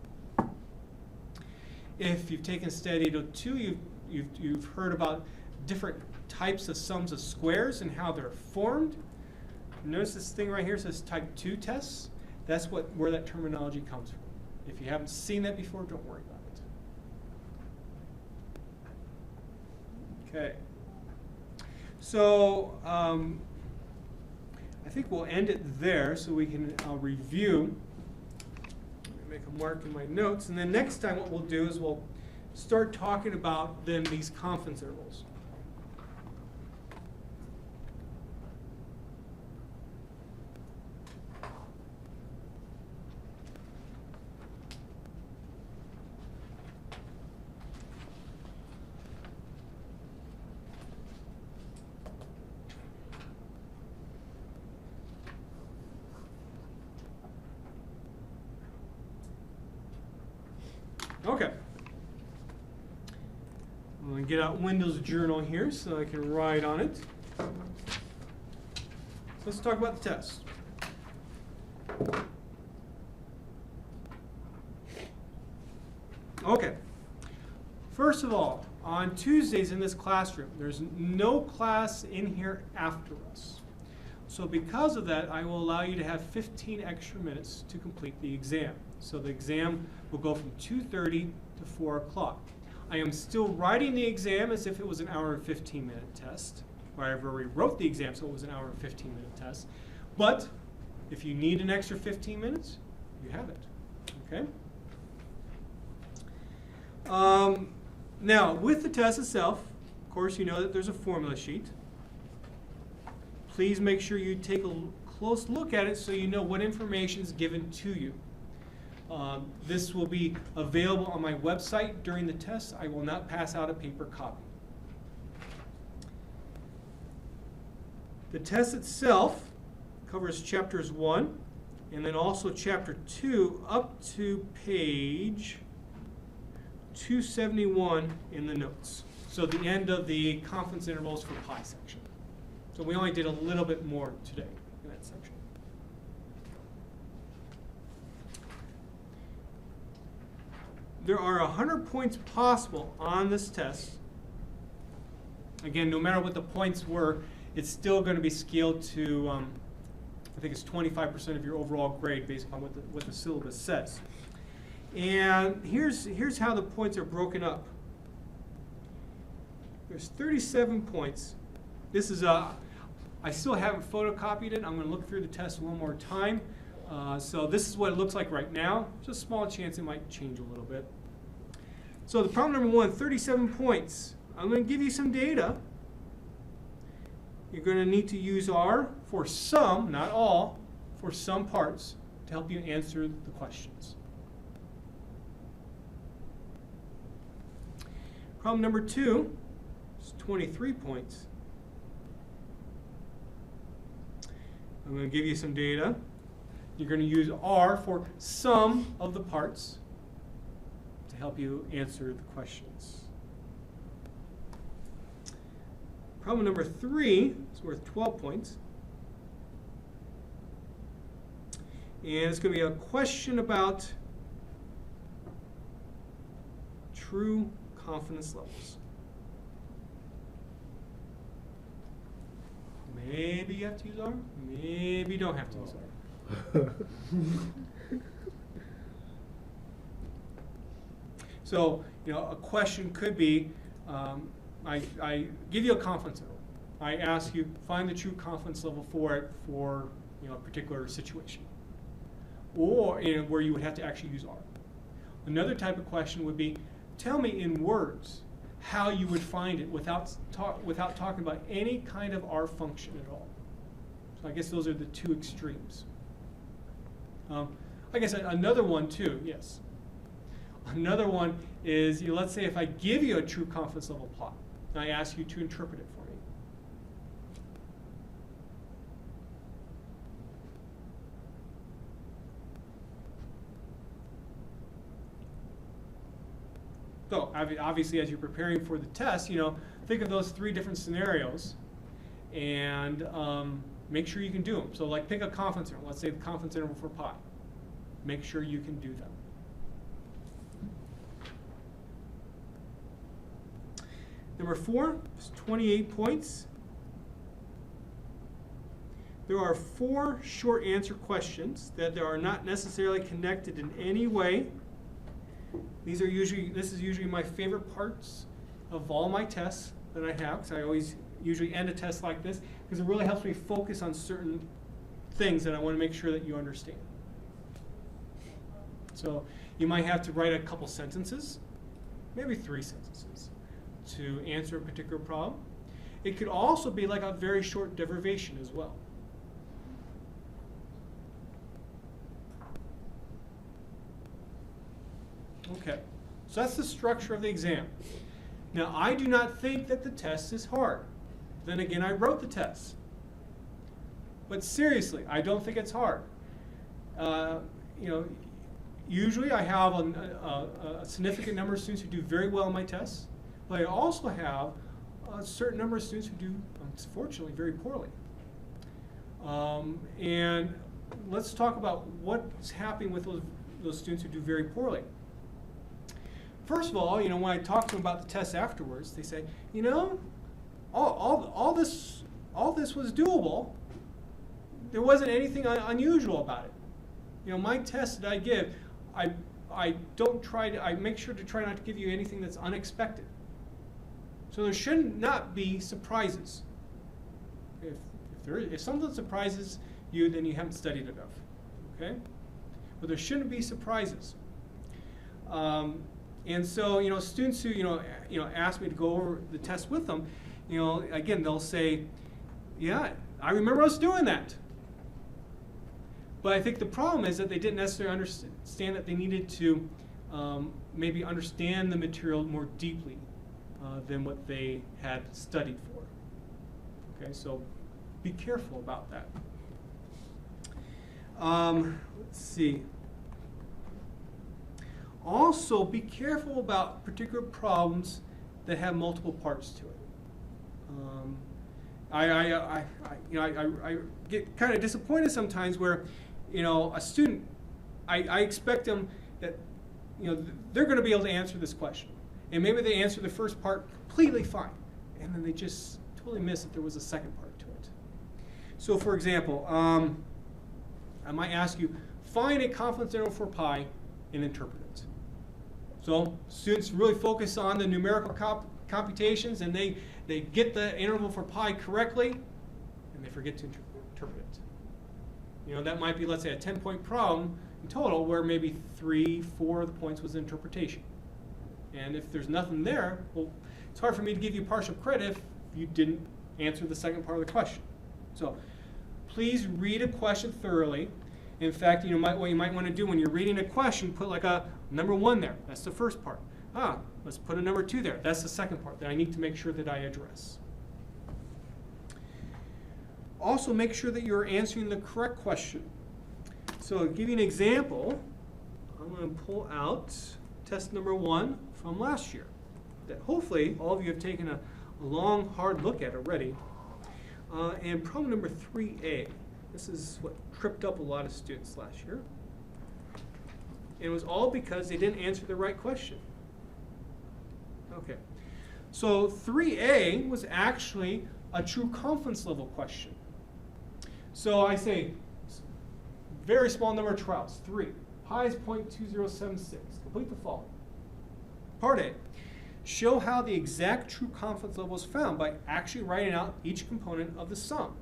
If you've taken Stat 802, you've heard about different types of sums of squares and how they're formed. Notice this thing right here says type 2 tests. That's where that terminology comes from. If you haven't seen that before, don't worry about it. Okay. So I think we'll end it there so we can review. Let me make a mark in my notes. And then next time what we'll do is we'll start talking about then these confidence intervals. Okay. I'm going to get out Windows Journal here so I can write on it. Let's talk about the test. Okay. First of all, on Tuesdays in this classroom, there's no class in here after us. So because of that, I will allow you to have 15 extra minutes to complete the exam. So the exam will go from 2:30 to 4 o'clock. I am still writing the exam as if it was an hour and 15-minute test. I already wrote the exam, so it was an hour and 15-minute test. But if you need an extra 15 minutes, you have it. Okay? Now, with the test itself, of course, you know that there's a formula sheet. Please make sure you take a close look at it so you know what information is given to you. This will be available on my website during the test. I will not pass out a paper copy. The test itself covers chapters 1 and then also chapter 2 up to page 271 in the notes. So the end of the confidence intervals for pi section. So we only did a little bit more today in that section. There are 100 points possible on this test. Again, no matter what the points were, it's still going to be scaled to, I think it's 25% of your overall grade based upon what the syllabus says. And here's how the points are broken up. There's 37 points. This is I still haven't photocopied it. I'm going to look through the test one more time. So this is what it looks like right now. There's a small chance it might change a little bit. So the problem number 1, 37 points. I'm going to give you some data. You're going to need to use R for some, not all, for some parts to help you answer the questions. Problem number 2 is 23 points. I'm going to give you some data. You're going to use R for some of the parts to help you answer the questions. Problem number 3 is worth 12 points. And it's going to be a question about true confidence levels. Maybe you have to use R, maybe you don't have to use R. So, a question could be, I give you a confidence interval. I ask you, find the true confidence level for it for a particular situation. Or where you would have to actually use R. Another type of question would be, tell me in words, how you would find it without talking about any kind of R function at all. So I guess those are the two extremes. I guess another one too, yes. Another one is, let's say if I give you a true confidence level plot, and I ask you to interpret it for me. So obviously, as you're preparing for the test, think of those 3 different scenarios, and make sure you can do them. So, like, pick a confidence interval. Let's say the confidence interval for pi. Make sure you can do them. Number 4 is 28 points. There are 4 short answer questions that are not necessarily connected in any way. This is usually my favorite parts of all my tests that I have, because I always usually end a test like this, because it really helps me focus on certain things that I want to make sure that you understand. So you might have to write a couple sentences, maybe 3 sentences, to answer a particular problem. It could also be like a very short derivation as well. Okay, so that's the structure of the exam. Now, I do not think that the test is hard. Then again, I wrote the test. But seriously, I don't think it's hard. Usually I have a significant number of students who do very well in my tests, but I also have a certain number of students who do, unfortunately, very poorly. And let's talk about what's happening with those students who do very poorly. First of all, when I talk to them about the test afterwards, they say, all this was doable. There wasn't anything unusual about it. My test that I give, I make sure to try not to give you anything that's unexpected. So there should not be surprises. If something surprises you, then you haven't studied enough. Okay? But there shouldn't be surprises. And so, students who, ask me to go over the test with them, again, they'll say, yeah, I remember us doing that. But I think the problem is that they didn't necessarily understand that they needed to maybe understand the material more deeply than what they had studied for. Okay, so be careful about that. Let's see. Also, be careful about particular problems that have multiple parts to it. I get kind of disappointed sometimes where, a student, I expect them that, they're going to be able to answer this question, and maybe they answer the first part completely fine, and then they just totally miss that there was a second part to it. So, for example, I might ask you, find a confidence interval for pi and interpret it. So students really focus on the numerical computations, and they get the interval for pi correctly, and they forget to interpret it. That might be, let's say, a 10-point problem in total, where maybe 3, 4 of the points was interpretation. And if there's nothing there, well, it's hard for me to give you partial credit if you didn't answer the second part of the question. So please read a question thoroughly. In fact, what you might want to do when you're reading a question, put like a number 1 there. That's the first part. Let's put a number 2 there. That's the second part that I need to make sure that I address. Also, make sure that you're answering the correct question. So, to give you an example, I'm going to pull out test number 1 from last year that hopefully all of you have taken a long, hard look at already. And problem number 3A. This is what tripped up a lot of students last year. And it was all because they didn't answer the right question. Okay. So 3A was actually a true confidence level question. So I say, very small number of trials, 3. Pi is 0.2076. Complete the following. Part A. Show how the exact true confidence level is found by actually writing out each component of the sum,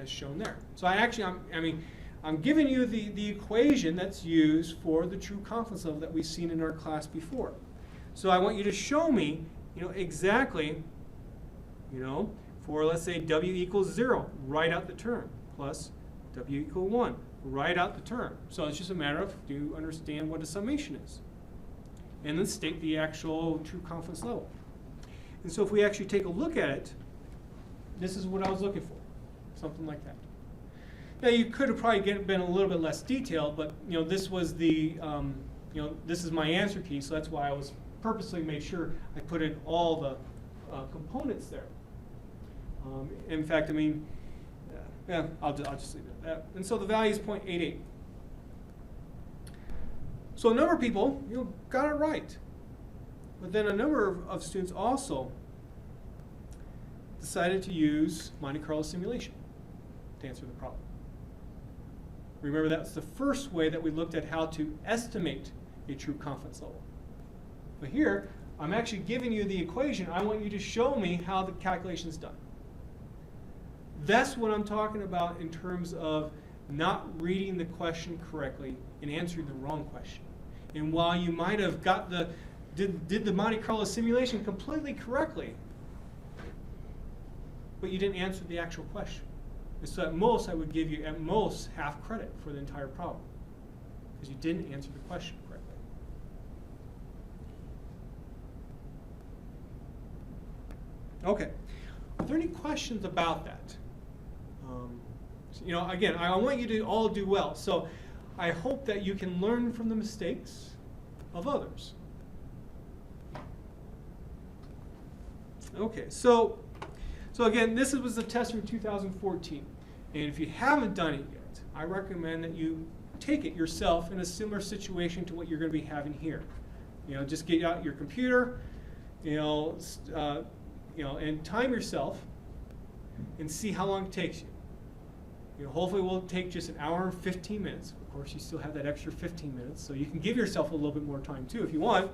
as shown there. So I'm giving you the equation that's used for the true confidence level that we've seen in our class before. So I want you to show me exactly, for let's say w equals 0, write out the term, plus w equal 1, write out the term. So it's just a matter of, do you understand what a summation is? And then state the actual true confidence level. And so if we actually take a look at it, this is what I was looking for, something like that. Now you could have probably been a little bit less detailed, but this was the, this is my answer key, so that's why I was purposely made sure I put in all the components there. In fact, I mean, yeah, I'll just leave it at that. And so the value is 0.88. So a number of people, got it right. But then a number of students also decided to use Monte Carlo simulation to answer the problem. Remember, that's the first way that we looked at how to estimate a true confidence level. But here, I'm actually giving you the equation. I want you to show me how the calculation is done. That's what I'm talking about in terms of not reading the question correctly and answering the wrong question. And while you might have got did the Monte Carlo simulation completely correctly, but you didn't answer the actual question. And so at most, I would give you at most half credit for the entire problem, because you didn't answer the question correctly. Okay, are there any questions about that? Again, I want you to all do well. So I hope that you can learn from the mistakes of others. Okay, so again, this was the test from 2014. And if you haven't done it yet, I recommend that you take it yourself in a similar situation to what you're going to be having here. Just get out your computer, and time yourself and see how long it takes you. Hopefully it will take just an hour and 15 minutes. Of course, you still have that extra 15 minutes, so you can give yourself a little bit more time too if you want.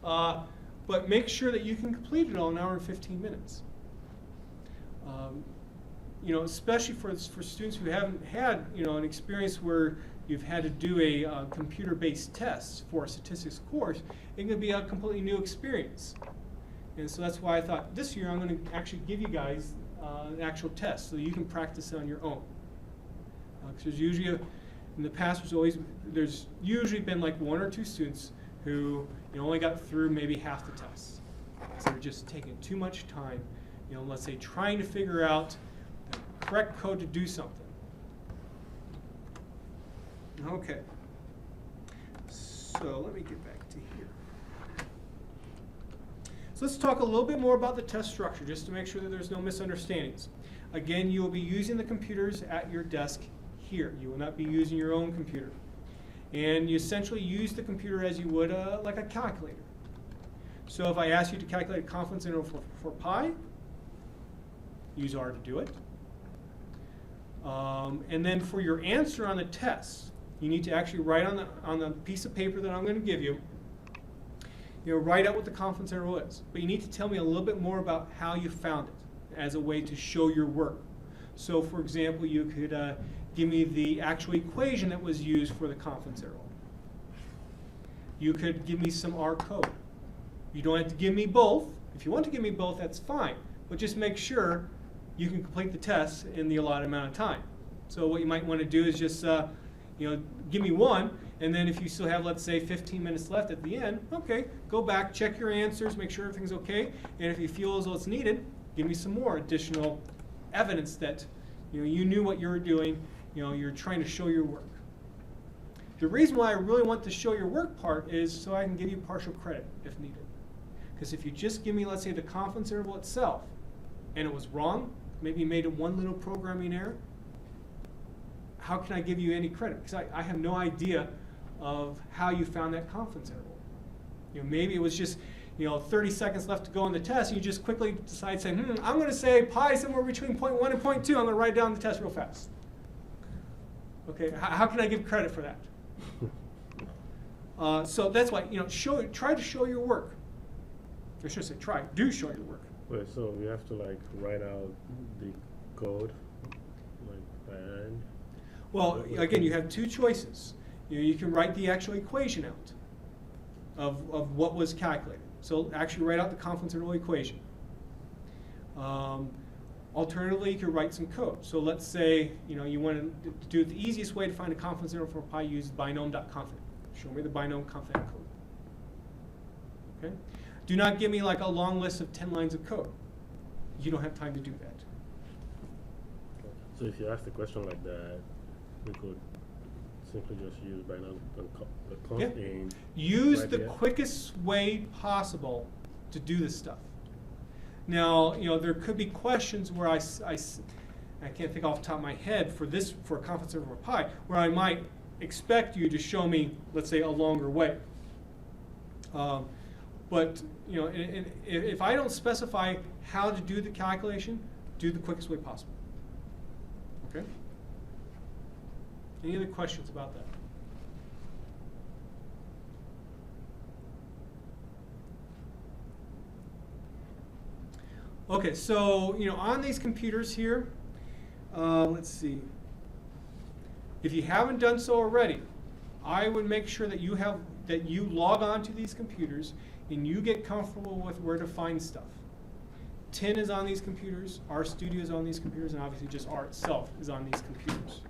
But make sure that you can complete it all in an hour and 15 minutes. Especially for students who haven't had an experience where you've had to do a computer-based test for a statistics course, it can be a completely new experience. And so that's why I thought this year I'm going to actually give you guys an actual test so you can practice it on your own. Because there's usually, in the past, there's usually been like 1 or 2 students who only got through maybe half the tests. So they're just taking too much time, let's say trying to figure out the correct code to do something. Okay. So let me get back to here. So let's talk a little bit more about the test structure, just to make sure that there's no misunderstandings. Again, you will be using the computers at your desk here. You will not be using your own computer. And you essentially use the computer as you would like a calculator. So if I ask you to calculate a confidence interval for pi, use R to do it. And then for your answer on the test, you need to actually write on the piece of paper that I'm going to give you, write out what the confidence interval is. But you need to tell me a little bit more about how you found it as a way to show your work. So for example, you could give me the actual equation that was used for the confidence interval. You could give me some R code. You don't have to give me both. If you want to give me both, that's fine. But just make sure you can complete the test in the allotted amount of time. So what you might want to do is just give me one, and then if you still have, let's say, 15 minutes left at the end, okay, go back, check your answers, make sure everything's okay, and if you feel as though it's needed, give me some more additional evidence that you knew what you were doing, you're trying to show your work. The reason why I really want to show your work part is so I can give you partial credit if needed. Because if you just give me, let's say, the confidence interval itself, and it was wrong, maybe you made one little programming error, how can I give you any credit? Because I have no idea of how you found that confidence interval. Maybe it was just 30 seconds left to go on the test, and you just quickly decide saying, I'm going to say pi somewhere between 0.1 and 0.2. I'm going to write down the test real fast. Okay, how can I give credit for that? So that's why try to show your work. I should say do show your work. Wait, so we have to write out the code by hand? Well, again, you have 2 choices. You can write the actual equation out of what was calculated. So actually write out the confidence interval equation. Alternatively, you could write some code. So let's say you want to do it the easiest way to find a confidence interval for pi, use binom.confident. Show me the binom confident code. Okay? Do not give me like a long list of 10 lines of code. You don't have time to do that. So if you ask a question like that, we could simply just use binom the conf Yeah. in Use right the here. quickest way possible to do this stuff. Now, there could be questions where I can't think off the top of my head for a confidence interval for pi, where I might expect you to show me, let's say, a longer way. But if I don't specify how to do the calculation, do the quickest way possible. Okay? Any other questions about that? Okay, so on these computers here, let's see. If you haven't done so already, I would make sure that you log on to these computers and you get comfortable with where to find stuff. TIN is on these computers, RStudio is on these computers, and obviously just R itself is on these computers.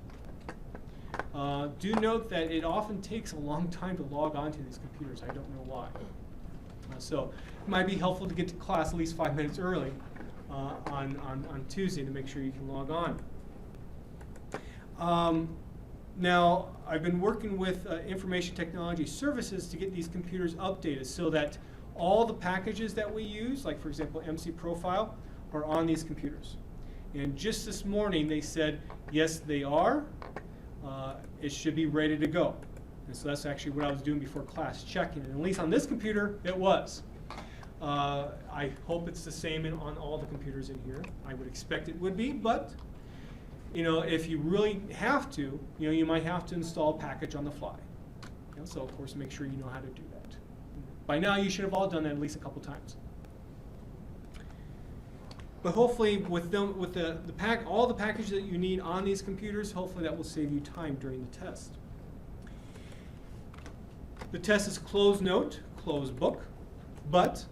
Do note that it often takes a long time to log on to these computers. I don't know why. So it might be helpful to get to class at least 5 minutes early on Tuesday to make sure you can log on. Now, I've been working with Information Technology Services to get these computers updated so that all the packages that we use, like for example MC Profile, are on these computers. And just this morning they said, yes, they are. It should be ready to go. And so that's actually what I was doing before class, checking it. And at least on this computer, it was. I hope it's the same on all the computers in here. I would expect it would be, but if you really have to, you might have to install a package on the fly. So of course, make sure you know how to do that. By now, you should have all done that at least a couple times. But hopefully, with all the packages that you need on these computers, hopefully that will save you time during the test. The test is closed note, closed book, but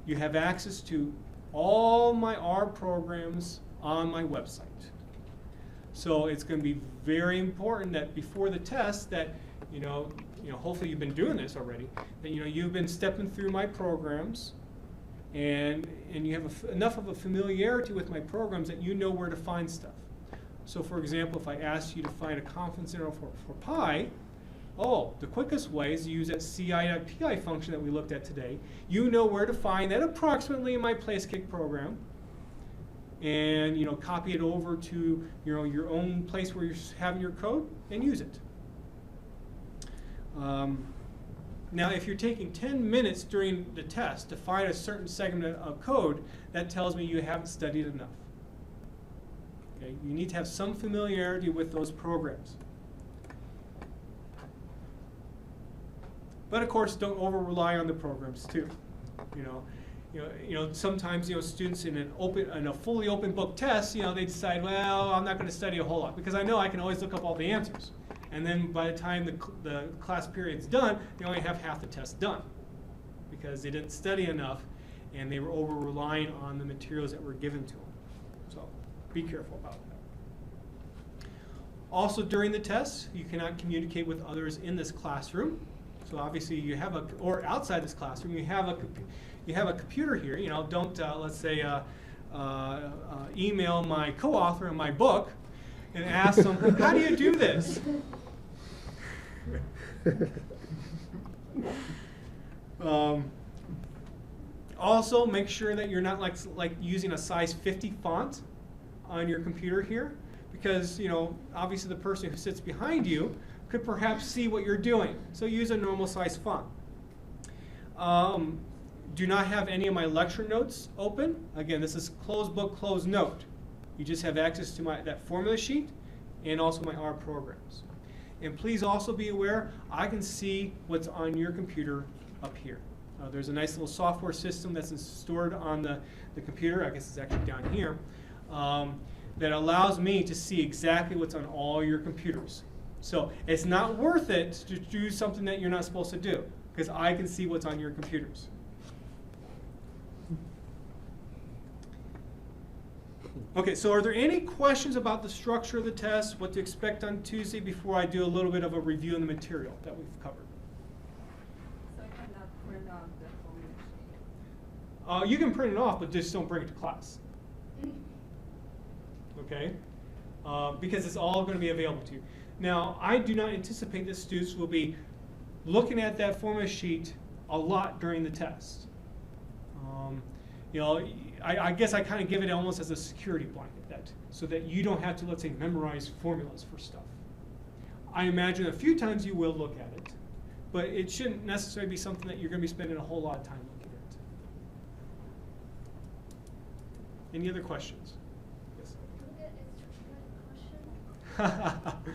you have access to all my R programs on my website. So it's going to be very important that before the test that, hopefully you've been doing this already, that you've been stepping through my programs and you have enough of a familiarity with my programs that you know where to find stuff. So for example, if I asked you to find a confidence interval for pi, the quickest way is to use that ci.pi function that we looked at today. You know where to find that approximately in my Placekick program, and copy it over to your own place where you're having your code and use it. Now, if you're taking 10 minutes during the test to find a certain segment of code, that tells me you haven't studied enough. Okay? You need to have some familiarity with those programs. But of course, don't over-rely on the programs too. Sometimes students in a fully open book test, they decide, well, I'm not going to study a whole lot because I know I can always look up all the answers. And then by the time the class period's done, they only have half the test done because they didn't study enough and they were over-relying on the materials that were given to them. So be careful about that. Also during the test, you cannot communicate with others in this classroom. So obviously you have or outside this classroom, you have a computer here. Don't let's say email my co-author in my book and ask them, how do you do this? Also, make sure that you're not like using a size 50 font on your computer here, because obviously the person who sits behind you could perhaps see what you're doing. So use a normal size font. Do not have any of my lecture notes open. Again, this is closed book, closed note. You just have access to that formula sheet and also my R programs. And please also be aware, I can see what's on your computer up here. There's a nice little software system that's stored on the computer, I guess it's actually down here, that allows me to see exactly what's on all your computers. So it's not worth it to do something that you're not supposed to do, because I can see what's on your computers. Okay, so are there any questions about the structure of the test, what to expect on Tuesday, before I do a little bit of a review of the material that we've covered? So I cannot print out the formula sheet. You can print it off, but just don't bring it to class. Okay? Because it's all going to be available to you. Now, I do not anticipate that students will be looking at that formula sheet a lot during the test. You know, I guess I kind of give it almost as a security blanket, so that you don't have to, let's say, memorize formulas for stuff. I imagine a few times you will look at it, but it shouldn't necessarily be something that you're going to be spending a whole lot of time looking at. Any other questions? Yes. Do we get extra credit question?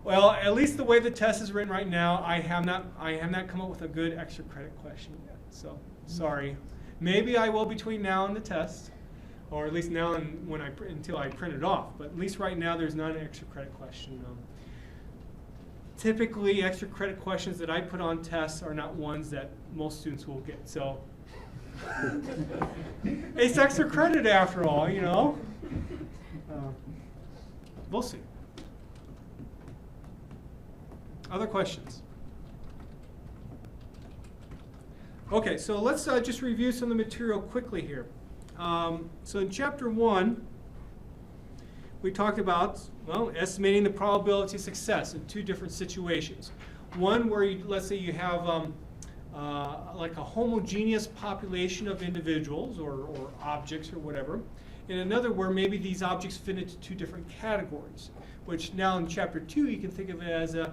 Well, at least the way the test is written right now, I have not come up with a good extra credit question yet. So sorry. Maybe I will between now and the test, or at least now and until I print it off. But at least right now, there's not an extra credit question. Typically, extra credit questions that I put on tests are not ones that most students will get. So it's extra credit after all, you know. We'll see. Other questions? Okay, so let's just review some of the material quickly here. So in Chapter 1, we talked about, well, estimating the probability of success in two different situations. One where, let's say you have like a homogeneous population of individuals or objects or whatever, and another where maybe these objects fit into two different categories, which now in Chapter 2 you can think of it as an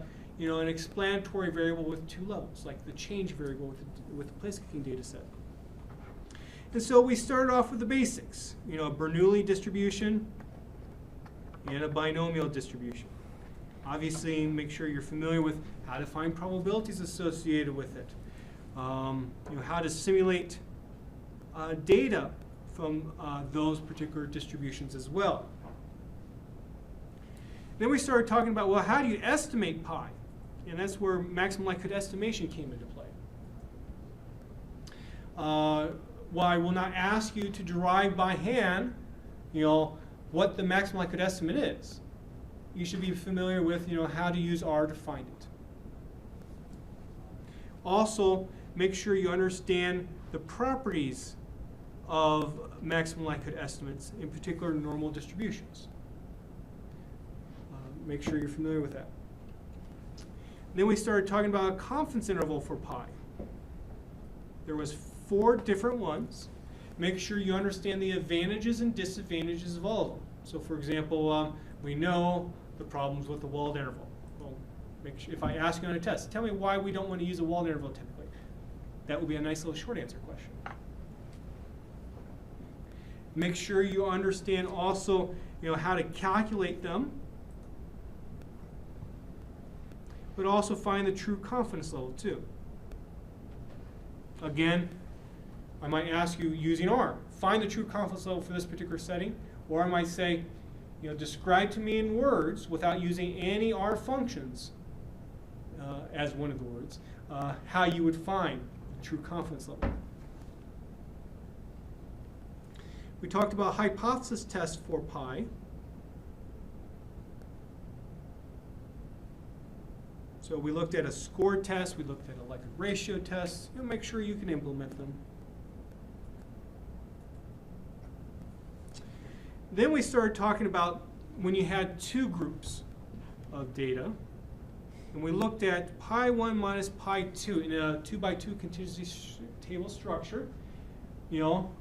explanatory variable with two levels, like the change variable with the Placekicking data set. And so we started off with the basics, a Bernoulli distribution and a binomial distribution. Obviously, make sure you're familiar with how to find probabilities associated with it, how to simulate data from those particular distributions as well. Then we started talking about, well, how do you estimate pi? And that's where maximum likelihood estimation came into play. Well, I will not ask you to derive by hand, what the maximum likelihood estimate is. You should be familiar with, how to use R to find it. Also, make sure you understand the properties of maximum likelihood estimates, in particular normal distributions. Make sure you're familiar with that. Then we started talking about a confidence interval for pi. There was 4 different ones. Make sure you understand the advantages and disadvantages of all of them. So for example, we know the problems with the walled interval. Well, make sure, if I ask you on a test, tell me why we don't want to use a walled interval typically. That would be a nice little short answer question. Make sure you understand also how to calculate them, but also find the true confidence level too. Again, I might ask you using R, find the true confidence level for this particular setting, or I might say, describe to me in words without using any R functions as one of the words, how you would find the true confidence level. We talked about hypothesis tests for pi. So we looked at a score test, we looked at a likelihood ratio test. Make sure you can implement them. Then we started talking about when you had 2 groups of data, and we looked at pi 1 minus pi 2 in a 2x2 contingency table structure.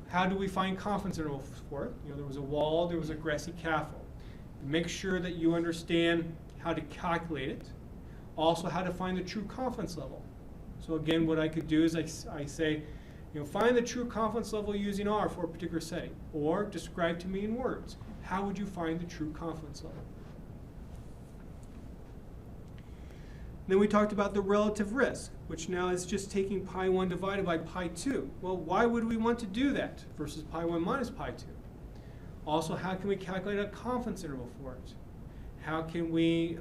How do we find confidence intervals for it? There was a wall, there was a grassy CAFO. Make sure that you understand how to calculate it. Also, how to find the true confidence level. So again, what I could do is I say, find the true confidence level using R for a particular setting, or describe to me in words. How would you find the true confidence level? Then we talked about the relative risk, which now is just taking pi 1 divided by pi 2. Well, why would we want to do that versus pi 1 minus pi 2? Also, how can we calculate a confidence interval for it? How can we,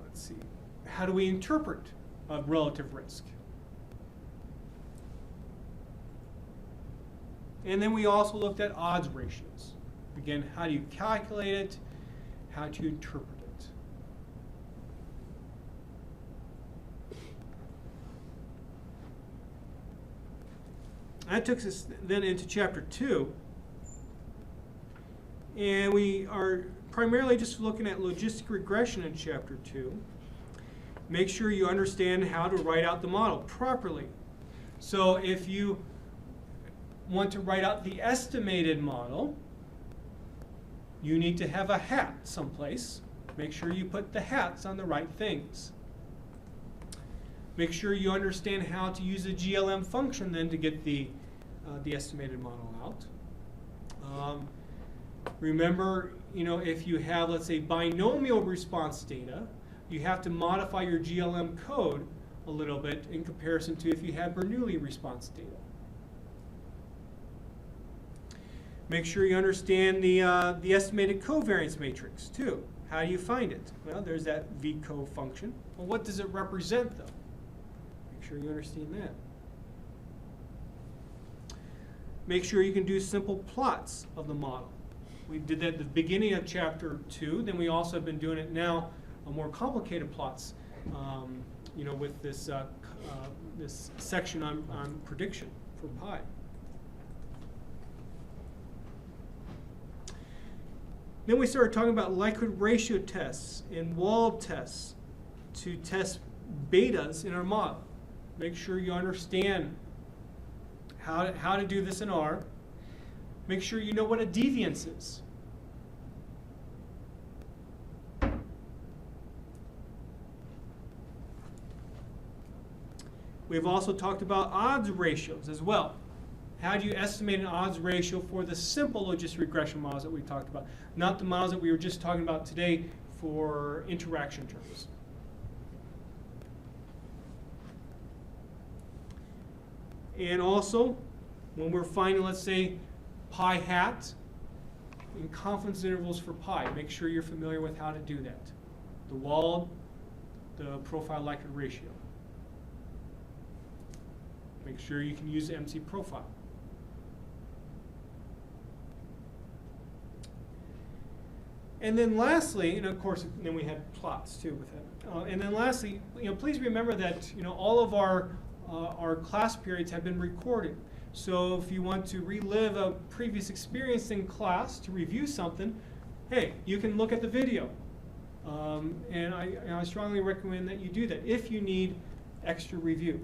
let's see, how do we interpret relative risk? And then we also looked at odds ratios. Again, how do you calculate it? How to interpret it. That took us then into chapter 2. And we are primarily just looking at logistic regression in chapter 2. Make sure you understand how to write out the model properly. So if you want to write out the estimated model, you need to have a hat someplace. Make sure you put the hats on the right things. Make sure you understand how to use a GLM function then to get the estimated model out. Remember, if you have, let's say, binomial response data, you have to modify your GLM code a little bit in comparison to if you had Bernoulli response data. Make sure you understand the estimated covariance matrix too. How do you find it? Well, there's that VCO function. Well, what does it represent though? Make sure you understand that. Make sure you can do simple plots of the model. We did that at the beginning of chapter 2. Then we also have been doing it now, more complicated plots, with this this section on prediction for pi. Then we started talking about likelihood ratio tests and wall tests to test betas in our model. Make sure you understand how to do this in R. Make sure you know what a deviance is. We've also talked about odds ratios as well. How do you estimate an odds ratio for the simple logistic regression models that we talked about, not the models that we were just talking about today for interaction terms. And also, when we're finding, let's say, pi hat in confidence intervals for pi, make sure you're familiar with how to do that. The walled, the profile likelihood ratio. Make sure you can use the MC profile. And then lastly, and of course, then we had plots too with it. And then lastly, please remember that all of our class periods have been recorded. So if you want to relive a previous experience in class to review something, hey, you can look at the video. And I strongly recommend that you do that if you need extra review.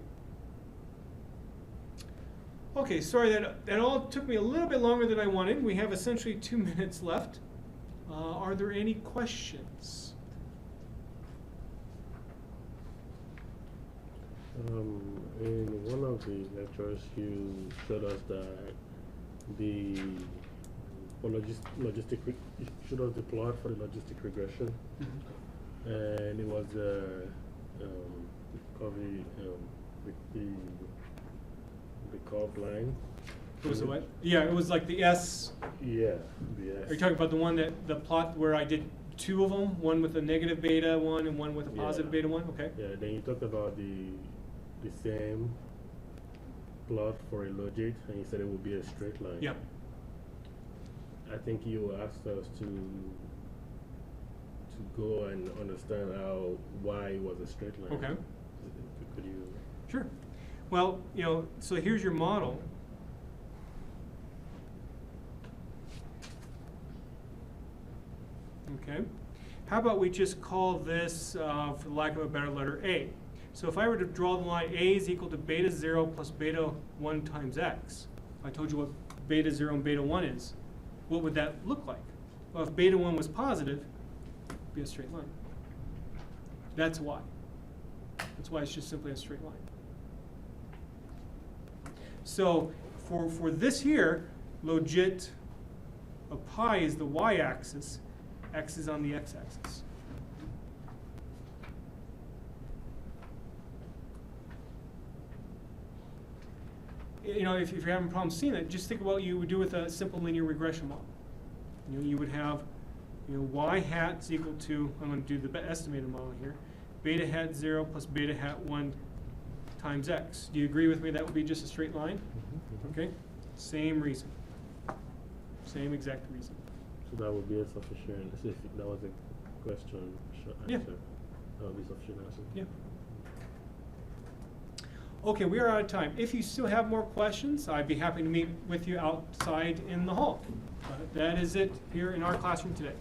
Okay, sorry that all took me a little bit longer than I wanted. We have essentially 2 minutes left. Are there any questions? In one of the lectures, you showed us that you showed us the plot for the logistic regression, and it was the curved line. It was the what? Yeah, it was like the S. Yeah, the S. Are you talking about the plot where I did 2 of them, one with a negative beta one and one with a positive beta one? Okay. Yeah, then you talked about the same plot for a logit, and you said it would be a straight line. Yeah. I think you asked us to go and understand why it was a straight line. Okay. Could you? Sure. Well, so here's your model. Okay. How about we just call this, for lack of a better letter, A. So if I were to draw the line A is equal to beta 0 plus beta 1 times x, if I told you what beta 0 and beta 1 is, what would that look like? Well, if beta 1 was positive, it'd be a straight line. That's why. That's why it's just simply a straight line. So for this here, logit of pi is the y-axis, x is on the x-axis. If you're having problems seeing it, just think about what you would do with a simple linear regression model. You would have, y hat is equal to, I'm going to do the estimated model here, beta hat 0 plus beta hat 1 times x. Do you agree with me that would be just a straight line? Okay. Same reason. Same exact reason. So that would be a sufficient, if that was a question, Yeah. answer. That would be sufficient answer. Yeah. Okay, we are out of time. If you still have more questions, I'd be happy to meet with you outside in the hall. That is it here in our classroom today.